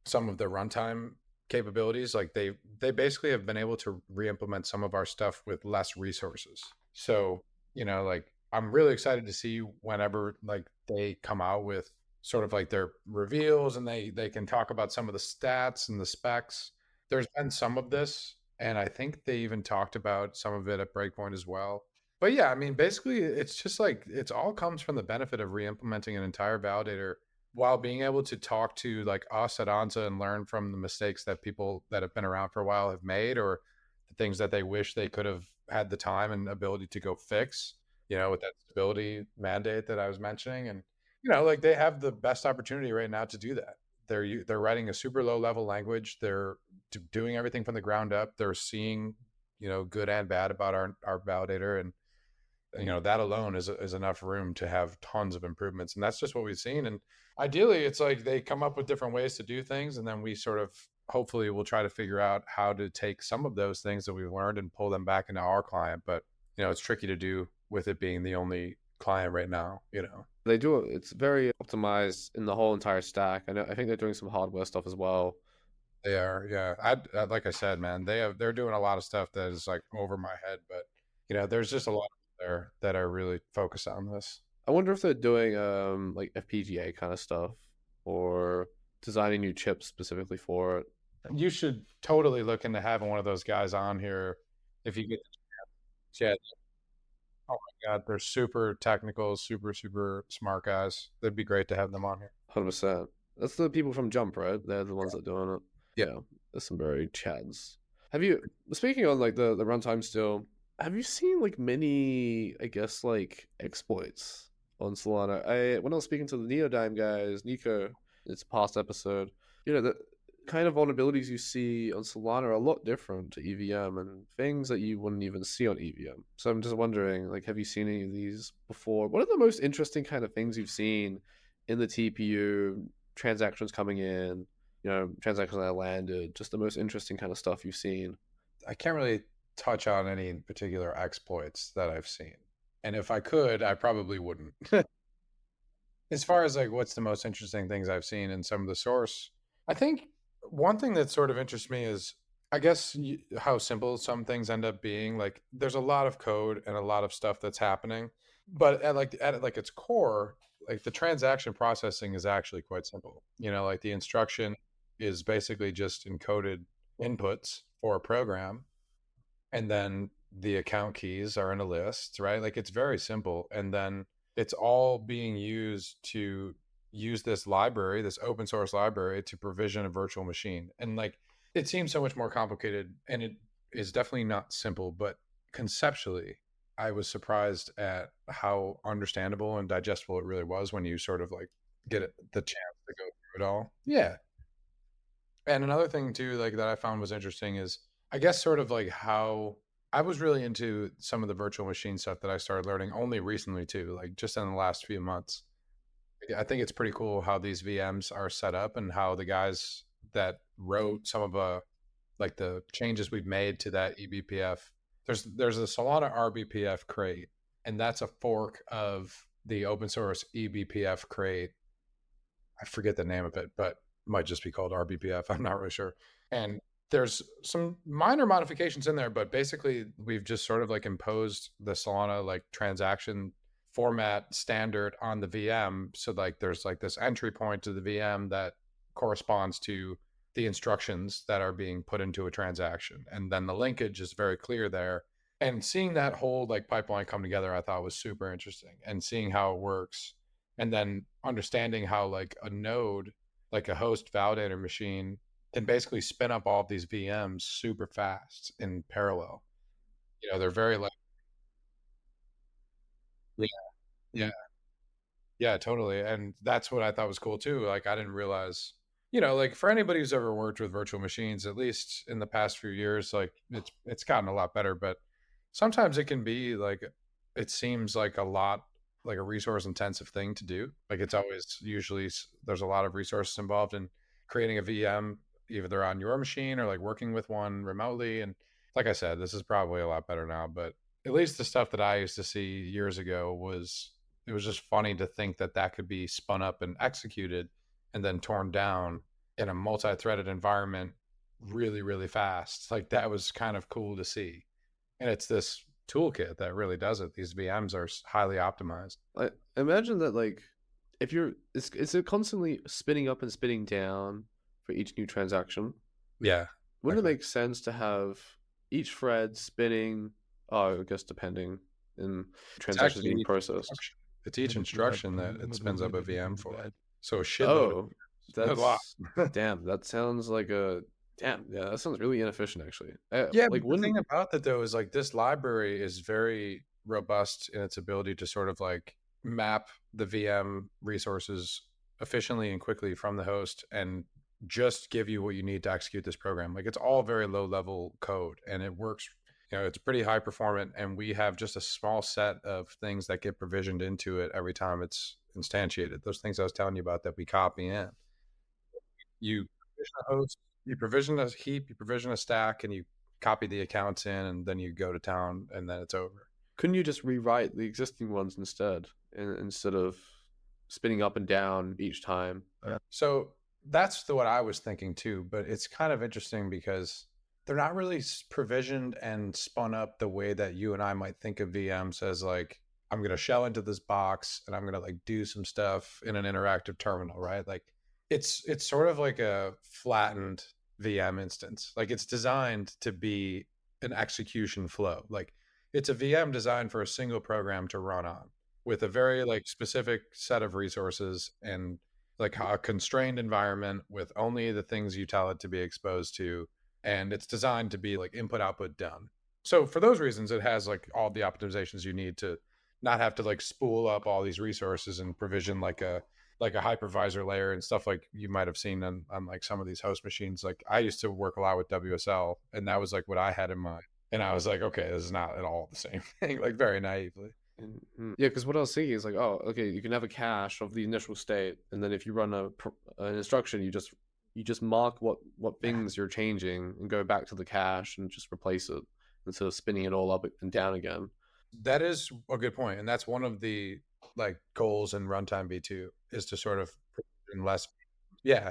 some of the runtime capabilities. Like they basically have been able to re-implement some of our stuff with less resources. So, like I'm really excited to see whenever like they come out with sort of like their reveals and they can talk about some of the stats and the specs. There's been some of this, and I think they even talked about some of it at Breakpoint as well. But yeah, I mean, basically, it's just like it's all comes from the benefit of re-implementing an entire validator while being able to talk to like us at Anza and learn from the mistakes that people that have been around for a while have made, or the things that they wish they could have had the time and ability to go fix, with that stability mandate that I was mentioning. And like they have the best opportunity right now to do that. They're writing a super low level language. They're doing everything from the ground up. They're seeing good and bad about our validator. And that alone is enough room to have tons of improvements. And that's just what we've seen. And ideally, it's like they come up with different ways to do things, and then we sort of hopefully will try to figure out how to take some of those things that we've learned and pull them back into our client. But it's tricky to do with it being the only client right now. They do it's very optimized in the whole entire stack. I think they're doing some hardware stuff as well. They are, yeah. I like I said, man, they're doing a lot of stuff that is like over my head, but there's just a lot there that are really focused on this. I wonder if they're doing like FPGA kind of stuff or designing new chips specifically for it. You should totally look into having one of those guys on here if you get the chance. Yeah. Oh my God, they're super technical, super, super smart guys. That'd be great to have them on here. 100%. That's the people from Jump, right? They're the ones that are doing it. Yeah. There's some very chads. Have you, speaking on like the runtime still, have you seen like many, I guess, like exploits on Solana? When I was speaking to the Neodyme guys, Nico, it's a past episode, the kind of vulnerabilities you see on Solana are a lot different to EVM and things that you wouldn't even see on EVM. So I'm just wondering, like, have you seen any of these before? What are the most interesting kind of things you've seen in the TPU, transactions coming in, transactions that landed, just the most interesting kind of stuff you've seen? I can't really touch on any particular exploits that I've seen. And if I could, I probably wouldn't. As far as like what's the most interesting things I've seen in some of the source, I think one thing that sort of interests me is, I guess, how simple some things end up being. Like there's a lot of code and a lot of stuff that's happening, but at its core, like the transaction processing is actually quite simple. Like the instruction is basically just encoded inputs for a program, and then the account keys are in a list, right? Like it's very simple. And then it's all being used to use this library, this open source library, to provision a virtual machine. And like it seems so much more complicated, and it is definitely not simple, but conceptually I was surprised at how understandable and digestible it really was when you sort of like get the chance to go through it all. Yeah. And another thing too, like that I found was interesting is, I guess, sort of like how I was really into some of the virtual machine stuff that I started learning only recently too, like just in the last few months. I think it's pretty cool how these VMs are set up and how the guys that wrote some of like the changes we've made to that eBPF. There's a Solana RBPF crate, and that's a fork of the open source eBPF crate. I forget the name of it, but it might just be called RBPF. I'm not really sure. And there's some minor modifications in there, but basically we've just sort of like imposed the Solana like transaction format standard on the VM. So like there's like this entry point to the VM that corresponds to the instructions that are being put into a transaction. And then the linkage is very clear there. And seeing that whole like pipeline come together, I thought was super interesting, and seeing how it works, and then understanding how like a node, like a host validator machine, can basically spin up all of these VMs super fast in parallel. They're very like, yeah, yeah, yeah, totally. And that's what I thought was cool too. Like I didn't realize, like for anybody who's ever worked with virtual machines, at least in the past few years, like it's gotten a lot better, but sometimes it can be like, it seems like a lot, like a resource intensive thing to do. Like it's always usually there's a lot of resources involved in creating a VM, either on your machine or like working with one remotely. And like I said, this is probably a lot better now, but at least the stuff that I used to see years ago it was just funny to think that that could be spun up and executed and then torn down in a multi-threaded environment really, really fast. Like that was kind of cool to see. And it's this toolkit that really does it. These VMs are highly optimized. I imagine that like if it's a constantly spinning up and spinning down for each new transaction. Yeah. Wouldn't it make sense to have each thread spinning? I guess depending in transactions being processed. It's each instruction that it spins up a VM for. So shit. Oh, that's a lot. Damn, that sounds like a damn. Yeah, that sounds really inefficient, actually. Yeah, like the thing about that though is like this library is very robust in its ability to sort of like map the VM resources efficiently and quickly from the host and just give you what you need to execute this program. Like it's all very low level code, and it works It's pretty high performant, and we have just a small set of things that get provisioned into it every time it's instantiated. Those things I was telling you about that we copy in. You provision a host, you provision a heap, you provision a stack, and you copy the accounts in, and then you go to town, and then it's over. Couldn't you just rewrite the existing ones instead of spinning up and down each time? So that's what I was thinking too, but it's kind of interesting because they're not really provisioned and spun up the way that you and I might think of VMs as like, I'm going to shell into this box and I'm going to like do some stuff in an interactive terminal, right? Like it's sort of like a flattened VM instance. Like it's designed to be an execution flow. Like it's a VM designed for a single program to run on with a very like specific set of resources and like a constrained environment with only the things you tell it to be exposed to, and it's designed to be like input output done. So for those reasons it has like all the optimizations you need to not have to like spool up all these resources and provision like a hypervisor layer and stuff like you might have seen on like some of these host machines. Like I used to work a lot with WSL, and that was like what I had in mind, and I was like, okay, this is not at all the same thing, like very naively. Yeah, because what I was thinking is like, oh, okay, you can have a cache of the initial state, and then if you run an instruction, you just mark what things you're changing and go back to the cache and just replace it instead of spinning it all up and down again. That is a good point, and that's one of the like goals in Runtime V2 is to sort of provision less. Yeah,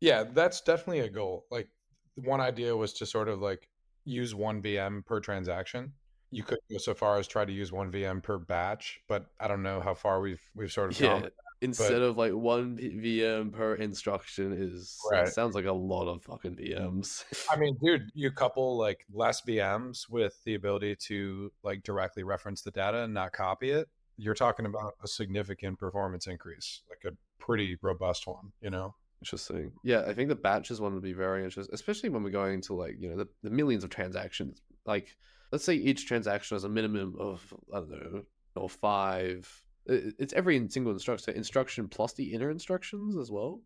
yeah, that's definitely a goal. Like one idea was to sort of like use one VM per transaction. You could go so far as try to use one VM per batch, but I don't know how far we've sort of gone Yeah, with that. instead of like one VM per instruction Right. sounds like a lot of fucking VMs. I mean, dude, you couple like less VMs with the ability to like directly reference the data and not copy it, you're talking about a significant performance increase, like a pretty robust one, you know? Interesting. Yeah, I think the batches one would be very interesting, especially when we're going to like, the millions of transactions. Like, let's say each transaction has a minimum of, I don't know, or five. It's every single instruction, instruction plus the inner instructions as well.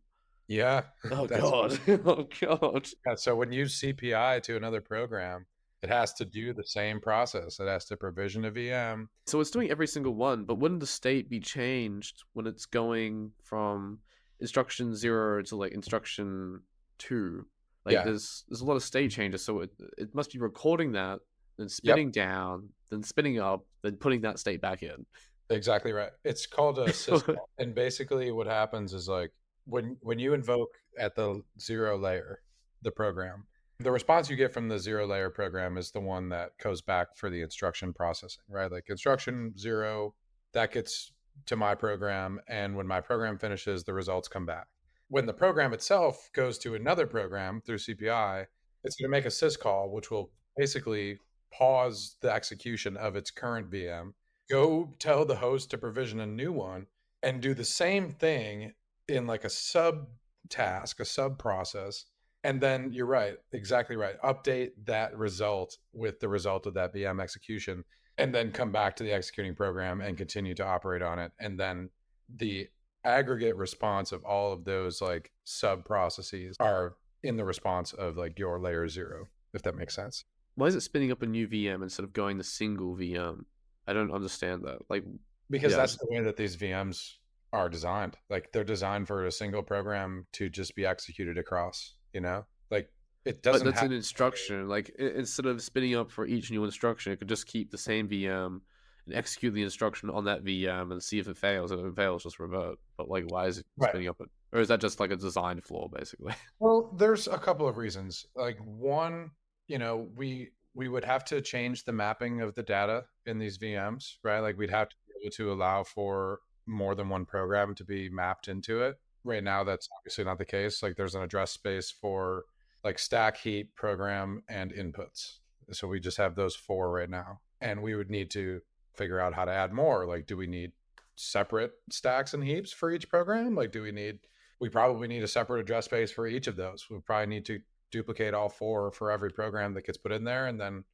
Yeah. Oh That's god. Oh god. yeah, so when you use CPI to another program, it has to do the same process. It has to provision a VM. So it's doing every single one, but wouldn't the state be changed when it's going from instruction 0 to like instruction 2? Like Yeah. there's a lot of state changes, so it must be recording that, then Yep. spinning down, then spinning up, then putting that state back in. Exactly right. It's called a syscall. And basically what happens is like when you invoke at the 0 layer the program, the response you get from the 0 layer program is the one that goes back for the instruction processing, right? Like instruction 0, that gets to my program, and when my program finishes, the results come back. When the program itself goes to another program through CPI, it's going to make a syscall, which will basically pause the execution of its current VM, go tell the host to provision a new one, and do the same thing in like a sub task, a sub process. And then you're right, exactly right. Update that result with the result of that VM execution, and then come back to the executing program and continue to operate on it. And then the aggregate response of all of those like sub processes are in the response of like your layer 0, if that makes sense. Why is it spinning up a new VM instead of going the single VM? I don't understand that. Like, Because yeah, that's the way that these VMs are designed. Like they're designed for a single program to just be executed across, like it but doesn't that's have an instruction. Like instead of spinning up for each new instruction, it could just keep the same VM and execute the instruction on that VM and see if it fails. If it fails, just revert. But like, why is it right. spinning up? Or is that just like a design flaw, basically? Well, there's a couple of reasons. Like one, we would have to change the mapping of the data in these VMs, right? Like we'd have to be able to allow for more than one program to be mapped into it. Right now, that's obviously not the case. Like there's an address space for like stack, heap, program, and inputs. So we just have those 4 right now. And we would need to figure out how to add more. Like, do we need separate stacks and heaps for each program? Like, we probably need a separate address space for each of those. We probably need to duplicate all 4 for every program that gets put in there. And then,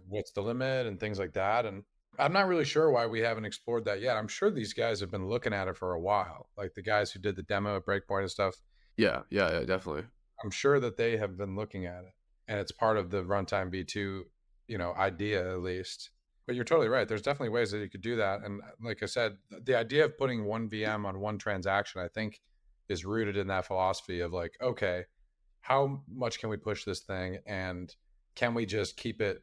what's the limit and things like that. And I'm not really sure why we haven't explored that yet. I'm sure these guys have been looking at it for a while. Like the guys who did the demo at Breakpoint and stuff. Yeah, definitely. I'm sure that they have been looking at it. And it's part of the Runtime V2 idea at least. But you're totally right. There's definitely ways that you could do that. And like I said, the idea of putting one VM on one transaction, I think, is rooted in that philosophy of like, okay, how much can we push this thing, and can we just keep it,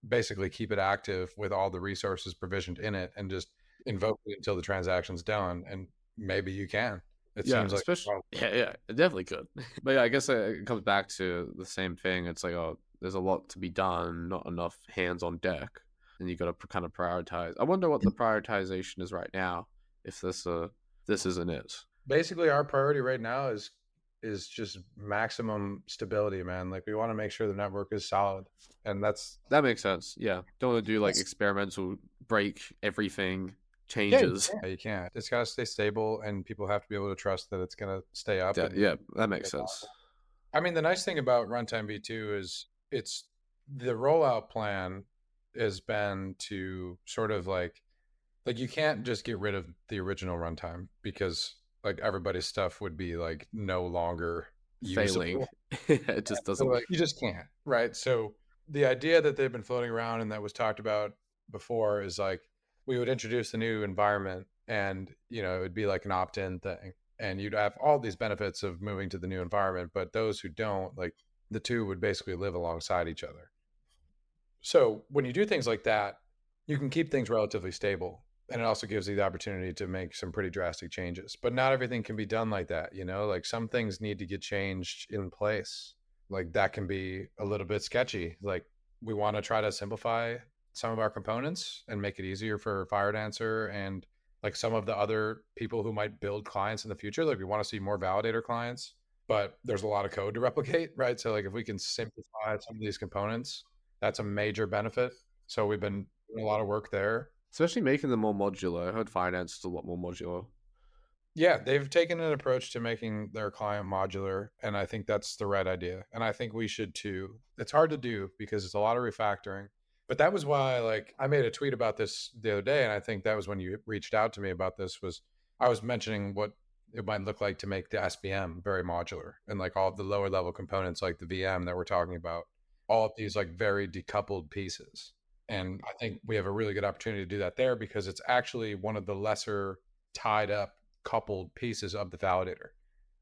basically keep it active with all the resources provisioned in it and just invoke it until the transaction's done? And maybe you can. It Yeah, seems like, especially well, yeah, it definitely could. But yeah, I guess it comes back to the same thing. It's like, oh, there's a lot to be done, not enough hands on deck, and you got to kind of prioritize. I wonder what the prioritization is right now. If this isn't it. basically our priority right now is just maximum stability, man. Like we want to make sure the network is solid, and That makes sense. Yeah, don't want to do like that's experimental break everything yeah, changes. you can't. It's got to stay stable, and people have to be able to trust that it's going to stay up. And Yeah, that makes sense. I mean, the nice thing about Runtime V2 is it's the rollout plan has been to sort of like you can't just get rid of the original runtime, because like everybody's stuff would be like no longer Failing, usable. it just So doesn't. like you just can't, right? So the idea that they've been floating around and that was talked about before is like we would introduce the new environment, and it would be like an opt-in thing, and you'd have all these benefits of moving to the new environment, but those who don't, like, the two would basically live alongside each other. So when you do things like that, you can keep things relatively stable. And it also gives you the opportunity to make some pretty drastic changes. But not everything can be done like that, Like some things need to get changed in place. Like that can be a little bit sketchy. Like we want to try to simplify some of our components and make it easier for FireDancer and like some of the other people who might build clients in the future. Like we want to see more validator clients, but there's a lot of code to replicate, right? So like if we can simplify some of these components, that's a major benefit. So we've been doing a lot of work there. Especially making them more modular. I heard finance is a lot more modular. Yeah, they've taken an approach to making their client modular, and I think that's the right idea. And I think we should too. It's hard to do because it's a lot of refactoring. But that was why, like, I made a tweet about this the other day, and I think that was when you reached out to me about this. Was I was mentioning what it might look like to make the SVM very modular, and like all of the lower level components, like the VM that we're talking about, all of these like very decoupled pieces. And I think we have a really good opportunity to do that there because it's actually one of the lesser tied up coupled pieces of the validator,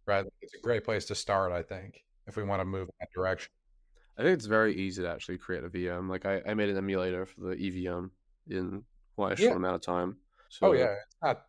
right? It's a great place to start, I think, if we want to move in that direction. I think it's very easy to actually create a VM. Like I made an emulator for the EVM in quite a Yeah. short amount of time. Oh So yeah,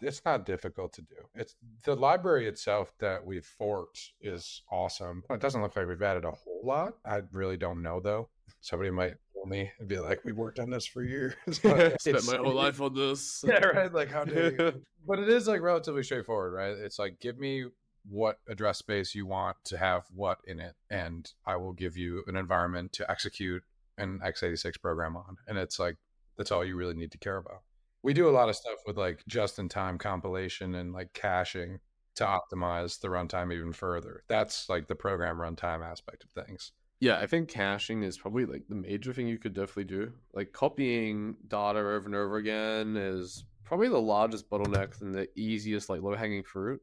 it's not difficult to do. It's the library itself that we've forked is awesome. It doesn't look like we've added a whole lot. I really don't know though. Somebody might tell me and be like, "We worked on this for years." But spent my whole life on this. yeah, right. Like how dare you? But it is like relatively straightforward, right? It's like give me what address space you want to have what in it, and I will give you an environment to execute an x86 program on. And it's like that's all you really need to care about. We do a lot of stuff with like just-in-time compilation and like caching to optimize the runtime even further. That's like the program runtime aspect of things. Yeah, I think caching is probably like the major thing you could definitely do. Like copying data over and over again is probably the largest bottleneck and the easiest, like low-hanging fruit.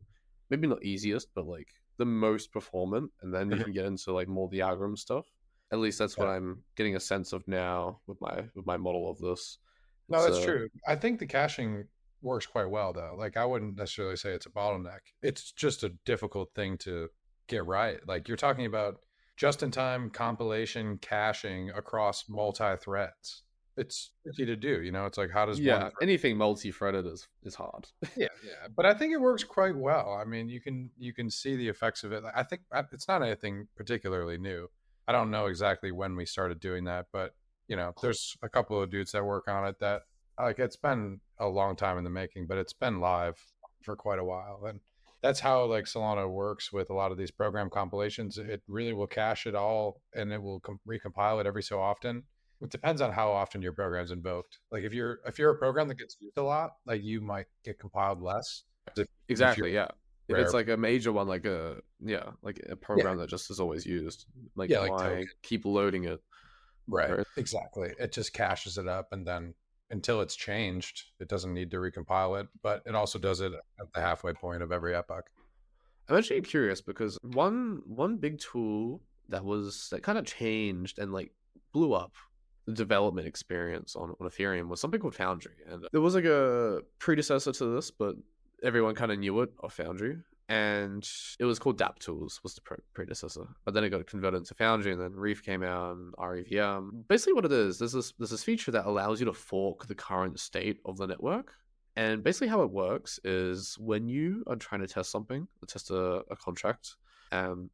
Maybe not easiest, but like the most performant. And then you can get into like more the algorithm stuff. At least that's what Yeah. I'm getting a sense of now with my model of this. No, It's that's true. I think the caching works quite well though. Like I wouldn't necessarily say it's a bottleneck. It's just a difficult thing to get right. Like you're talking about just-in-time compilation caching across multi-threads. It's tricky to do, It's like how does one yeah, anything multi-threaded is hard. Yeah, but I think it works quite well. I mean, you can see the effects of it. I think it's not anything particularly new. I don't know exactly when we started doing that, but there's a couple of dudes that work on it that like it's been a long time in the making, but it's been live for quite a while. And that's how like Solana works with a lot of these program compilations. It really will cache it all and it will recompile it every so often. It depends on how often your program's invoked. Like if you're a program that gets used a lot, like you might get compiled less. If you're Exactly, yeah. If rare, it's like a major one, like a yeah, program that just is always used, like yeah, like why token, keep loading it? right? Right. Exactly. It just caches it up, and then until it's changed, it doesn't need to recompile it. But it also does it at the halfway point of every epoch. I'm actually curious because one big tool that kind of changed and like blew up the development experience on Ethereum was something called Foundry. And there was like a predecessor to this, but everyone kind of knew it, of Foundry. And it was called DApp Tools, was the predecessor. But then it got converted into Foundry, and then Reef came out, and REVM. Basically what it is, there's this feature that allows you to fork the current state of the network. And basically how it works is when you are trying to test something, test a contract, and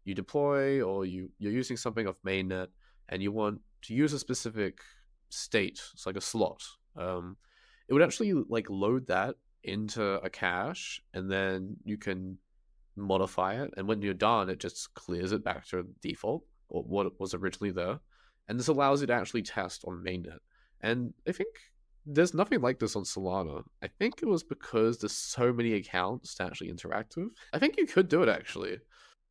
you deploy, or you're using something off mainnet, and you want to use a specific state, it's like a slot, it would actually like load that into a cache, and then you can modify it, and when you're done it just clears it back to default or what was originally there. And this allows you to actually test on mainnet. And I think there's nothing like this on Solana. I think it was because there's so many accounts to actually interact with. I think you could do it actually.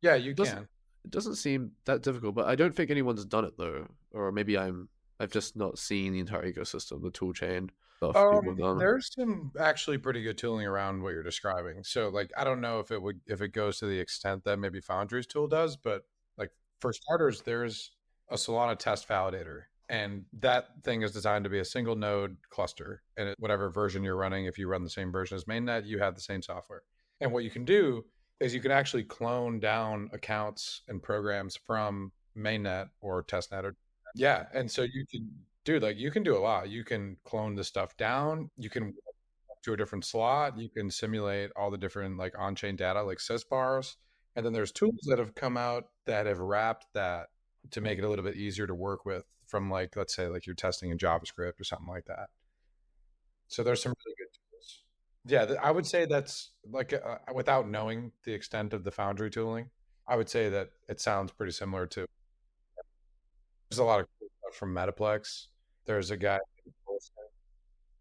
Yeah, you doesn't, can. it doesn't seem that difficult, but I don't think anyone's done it though. Or maybe I've just not seen the entire ecosystem, the tool chain stuff people have done. There's some actually pretty good tooling around what you're describing. So like I don't know if it goes to the extent that maybe Foundry's tool does, but like for starters, there's a Solana test validator. And that thing is designed to be a single node cluster. And whatever version you're running, if you run the same version as mainnet, you have the same software. And what you can do is you can actually clone down accounts and programs from mainnet or testnet. Yeah. And so you can do like you can do a lot. You can clone the stuff down. You can to a different slot. You can simulate all the different like on-chain data like sysbars. And then there's tools that have come out that have wrapped that to make it a little bit easier to work with from like, let's say like you're testing in JavaScript or something like that. So there's some really good tools. Yeah, I would say that's like without knowing the extent of the Foundry tooling, I would say that it sounds pretty similar to. There's a lot of cool stuff from Metaplex. There's a guy,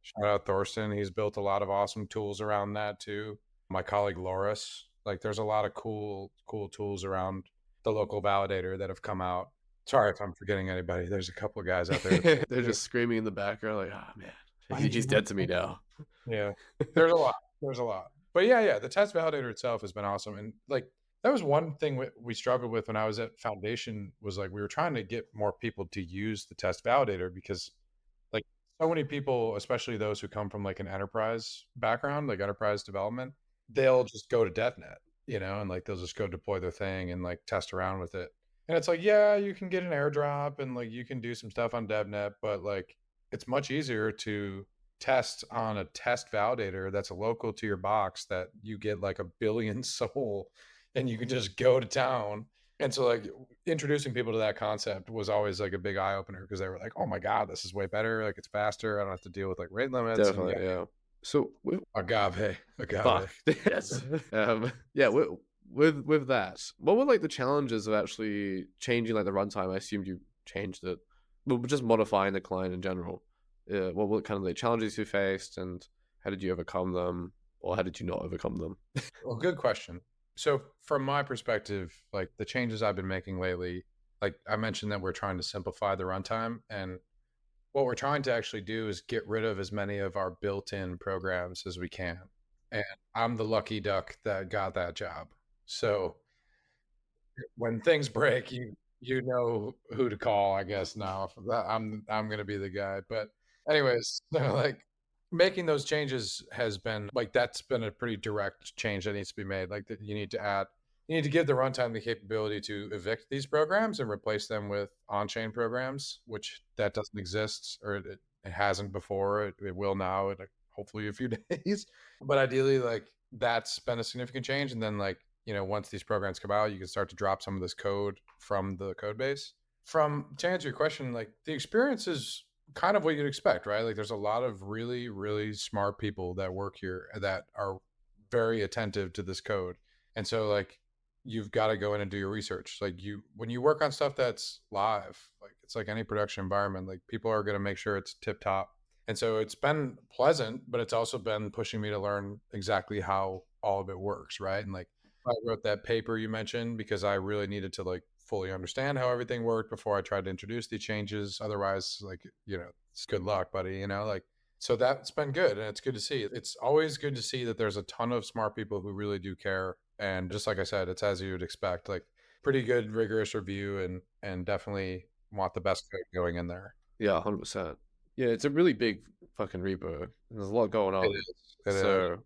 shout out Thorsten. He's built a lot of awesome tools around that too. My colleague Loris, like there's a lot of cool tools around the local validator that have come out. Sorry if I'm forgetting anybody. There's a couple of guys out there. They're just screaming in the background like, oh man, he's dead to me now. Yeah, there's a lot. There's a lot. But yeah, the test validator itself has been awesome. And like that was one thing we struggled with when I was at Foundation was like we were trying to get more people to use the test validator because like so many people, especially those who come from like an enterprise background, like enterprise development, they'll just go to DevNet, and like they'll just go deploy their thing and like test around with it. And it's like, yeah, you can get an airdrop and like you can do some stuff on DevNet, but like it's much easier to test on a test validator that's local to your box that you get like a billion SOL and you can just go to town. And so like introducing people to that concept was always like a big eye opener because they were like, oh my God, this is way better. Like it's faster. I don't have to deal with like rate limits. Definitely, yeah. So Agave. Fuck. Yes. Yeah, with that, what were like the challenges of actually changing like the runtime? I assumed you changed it. Well, just modifying the client in general. What were kind of the challenges you faced, and how did you overcome them, or how did you not overcome them? Well, good question. So from my perspective, like the changes I've been making lately, like I mentioned that we're trying to simplify the runtime, and what we're trying to actually do is get rid of as many of our built-in programs as we can. And I'm the lucky duck that got that job. So when things break, you know who to call, I guess now. I'm going to be the guy. But anyways, so like making those changes has been like that's been a pretty direct change that needs to be made. Like that you need to give the runtime the capability to evict these programs and replace them with on-chain programs, which that doesn't exist or it hasn't before. It will now in hopefully a few days. But ideally, like that's been a significant change. And then like, once these programs come out, you can start to drop some of this code from the code base. To answer your question, like the experience is kind of what you'd expect, right? Like there's a lot of really, really smart people that work here that are very attentive to this code. And so like you've got to go in and do your research. Like when you work on stuff that's live, like it's like any production environment, like people are going to make sure it's tip top. And so it's been pleasant, but it's also been pushing me to learn exactly how all of it works, right? And like I wrote that paper you mentioned because I really needed to like fully understand how everything worked before I tried to introduce the changes. Otherwise, like, it's good luck, buddy, like, so that's been good. And it's good to see. It's always good to see that there's a ton of smart people who really do care. And just like I said, it's as you would expect, like pretty good, rigorous review and definitely want the best code going in there. Yeah, 100%. Yeah, it's a really big fucking repo. There's a lot going It on. is. It is. So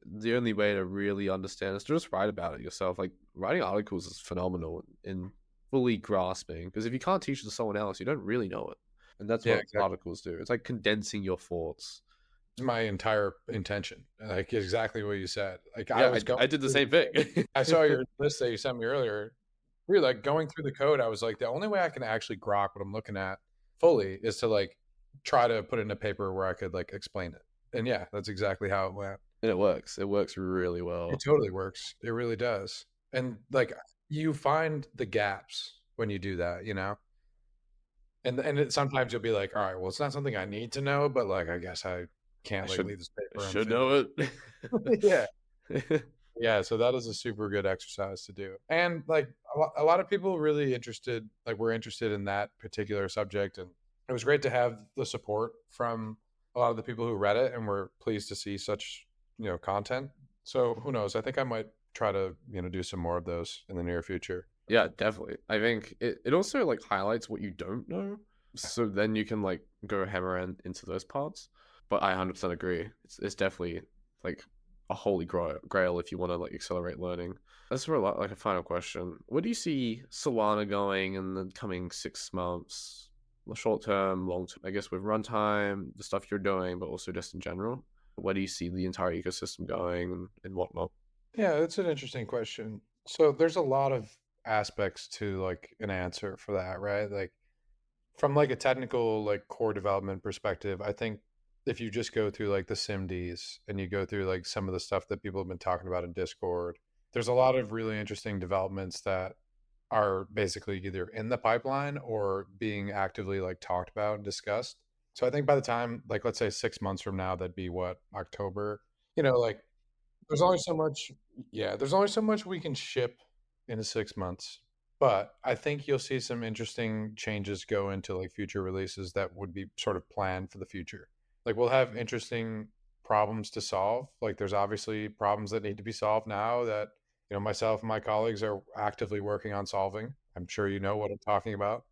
the only way to really understand is to just write about it yourself. Like writing articles is phenomenal in fully grasping, because if you can't teach it to someone else, you don't really know it. And that's Yeah, what exactly. articles do. It's like condensing your thoughts. It's my entire intention. Like exactly what you said. Like I Yeah, was going I did the through, same thing. I saw your list that you sent me earlier. Really, like going through the code, I was like, the only way I can actually grok what I'm looking at fully is to like try to put it in a paper where I could like explain it. And yeah, that's exactly how it went. And it works. It works really It well. totally works. It really does. And like you find the gaps when you do that, you know? Sometimes you'll be like, all right, well, it's not something I need to know, but like I guess I I can't like should leave this I paper should know unfinished. it. Yeah. Yeah, so that is a super good exercise to do. And like a lot of people really interested, like were interested in that particular subject. And it was great to have the support from a lot of the people who read it and were pleased to see such, content. So who knows? I think I might try to, do some more of those in the near future. Yeah, definitely. I think it also like highlights what you don't know. So then you can like go hammer into those parts. But I 100% agree. It's definitely like a holy grail if you want to like accelerate learning. That's for a lot like a final question. Where do you see Solana going in the coming 6 months? The short term, long term, I guess with runtime, the stuff you're doing, but also just in general. Where do you see the entire ecosystem going and whatnot? Yeah, that's an interesting question. So there's a lot of aspects to like an answer for that, right? Like from like a technical like core development perspective, I think if you just go through like the SIMDs and you go through like some of the stuff that people have been talking about in Discord, there's a lot of really interesting developments that are basically either in the pipeline or being actively like talked about and discussed. So I think by the time like let's say 6 months from now, that'd be what, October, like there's only so much yeah, there's only so much we can ship in 6 months, but I think you'll see some interesting changes go into, like, future releases that would be sort of planned for the future. Like, we'll have interesting problems to solve, like, there's obviously problems that need to be solved now that, myself and my colleagues are actively working on solving. I'm sure you know what I'm talking about,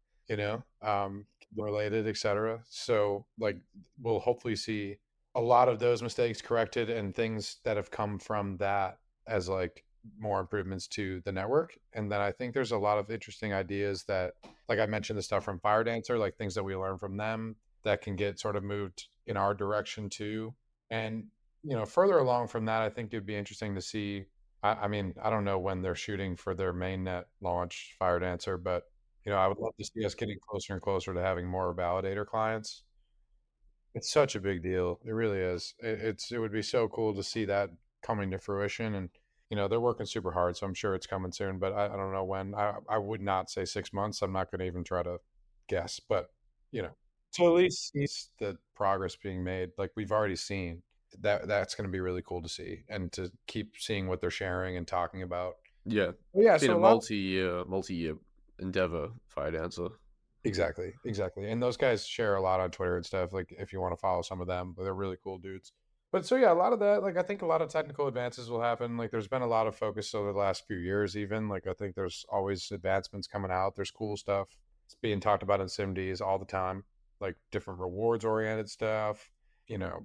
related, etcetera. So, like, we'll hopefully see a lot of those mistakes corrected and things that have come from that as like more improvements to the network. And then I think there's a lot of interesting ideas that, like I mentioned, the stuff from Fire Dancer, like things that we learn from them that can get sort of moved in our direction too. And, further along from that, I think it'd be interesting to see. I mean, I don't know when they're shooting for their mainnet launch, Fire Dancer, but, I would love to see us getting closer and closer to having more validator clients. It's such a big deal. It really is. It would be so cool to see that coming to fruition. And they're working super hard, so I'm sure it's coming soon. But I don't know when. I would not say 6 months. I'm not going to even try to guess. But you know, to at least see the progress being made, like we've already seen, that's going to be really cool to see, and to keep seeing what they're sharing and talking about. Yeah. But yeah, It's been so a a lot. multi-year endeavor, Fire Dancer. Exactly, exactly. And those guys share a lot on Twitter and stuff. Like if you want to follow some of them, they're really cool dudes. But so yeah, a lot of that, like I think a lot of technical advances will happen. Like there's been a lot of focus over the last few years, even. Like I think there's always advancements coming out. There's cool stuff. It's being talked about in SIMDs all the time, like different rewards oriented stuff,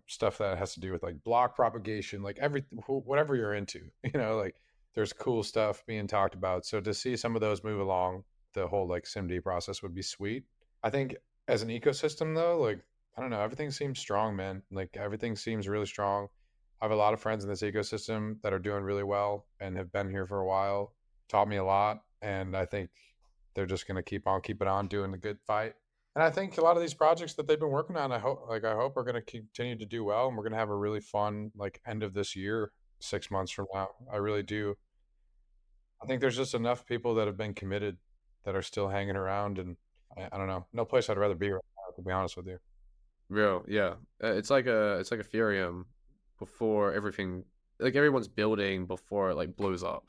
stuff that has to do with like block propagation, like whatever you're into, like there's cool stuff being talked about. So to see some of those move along, the whole like SIMD process would be sweet. I think as an ecosystem though, like I don't know, everything seems strong, man. Like everything seems really strong. I have a lot of friends in this ecosystem that are doing really well and have been here for a while, taught me a lot, and I think they're just going to keep on keeping on doing the good fight. And I think a lot of these projects that they've been working on, I hope are going to continue to do well, and we're going to have a really fun like end of this year, 6 months from now. I really do. I think there's just enough people that have been committed that are still hanging around, and I don't know, no place I'd rather be right now, to be honest with you. Real, yeah. It's like Ethereum before everything, like everyone's building before it like blows up,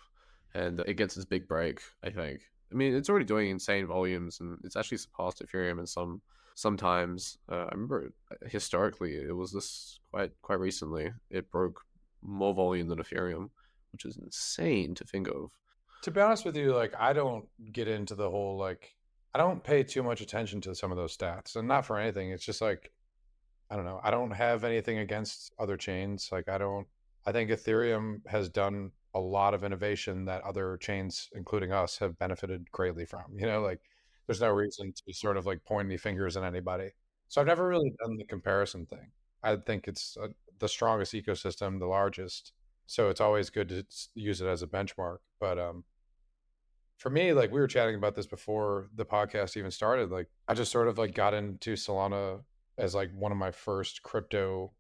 and it gets its big break. I think. I mean, it's already doing insane volumes, and it's actually surpassed Ethereum in sometimes. I remember historically it was this quite recently. It broke more volume than Ethereum, which is insane to think of. To be honest with you, like I don't get into the whole like I don't pay too much attention to some of those stats, and not for anything. It's just like, I don't know. I don't have anything against other chains. Like, I think Ethereum has done a lot of innovation that other chains, including us, have benefited greatly from. Like there's no reason to sort of like point any fingers at anybody. So I've never really done the comparison thing. I think it's the strongest ecosystem, the largest. So it's always good to use it as a benchmark. But for me, like we were chatting about this before the podcast even started, like I just sort of like got into Solana as like one of my first crypto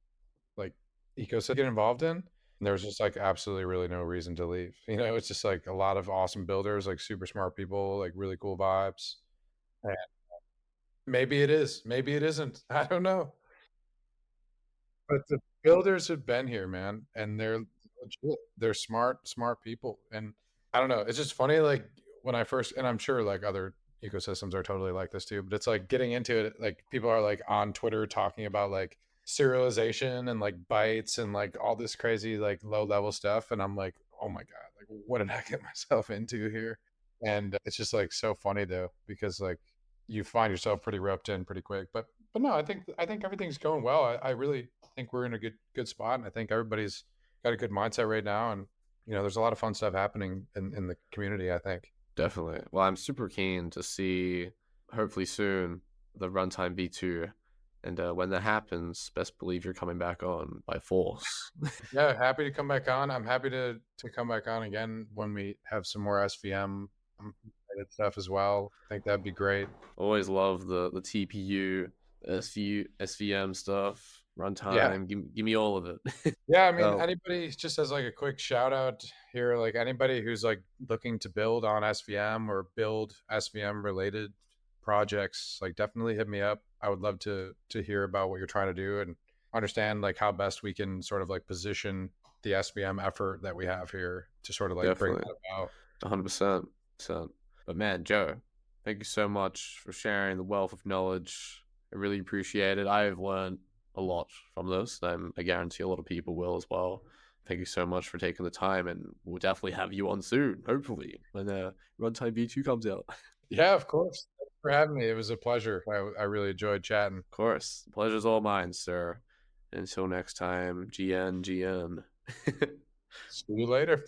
like ecosystem to get involved in. And there was just like absolutely really no reason to leave. It's just like a lot of awesome builders, like super smart people, like really cool vibes. And maybe it is, maybe it isn't. I don't know. But the builders have been here, man, and they're legit. They're smart people. And I don't know, it's just funny, like when I first, and I'm sure like other ecosystems are totally like this too, but it's like getting into it, like people are like on Twitter talking about like serialization and like bytes and like all this crazy like low level stuff. And I'm like, oh my God, like what did I get myself into here? And it's just like so funny though, because like you find yourself pretty roped in pretty quick. But no, I think everything's going well. I really think we're in a good spot, and I think everybody's got a good mindset right now. And there's a lot of fun stuff happening in the community, I think. Definitely. Well, I'm super keen to see, hopefully soon, the Runtime V2. And when that happens, best believe you're coming back on by force. Yeah, happy to come back on. I'm happy to come back on again when we have some more SVM related stuff as well. I think that'd be great. Always love the TPU, SVM stuff, Yeah. Runtime. Give me all of it. Yeah, I mean, Oh, anybody, just as like a quick shout out here, like anybody who's like looking to build on SVM or build SVM related projects, like definitely hit me up. I would love to hear about what you're trying to do and understand like how best we can sort of like position the SVM effort that we have here to sort of like bring definitely. that about. 100%. But man, Joe, thank you so much for sharing the wealth of knowledge. I really appreciate it. I've learned a lot from this. I guarantee a lot of people will as well. Thank you so much for taking the time, and we'll definitely have you on soon, hopefully, when Runtime V2 comes out. Of Yeah, of course. Thanks for having me. It was a pleasure. I really enjoyed chatting. course. The pleasure's all mine, sir. Until next time, GN. See you later.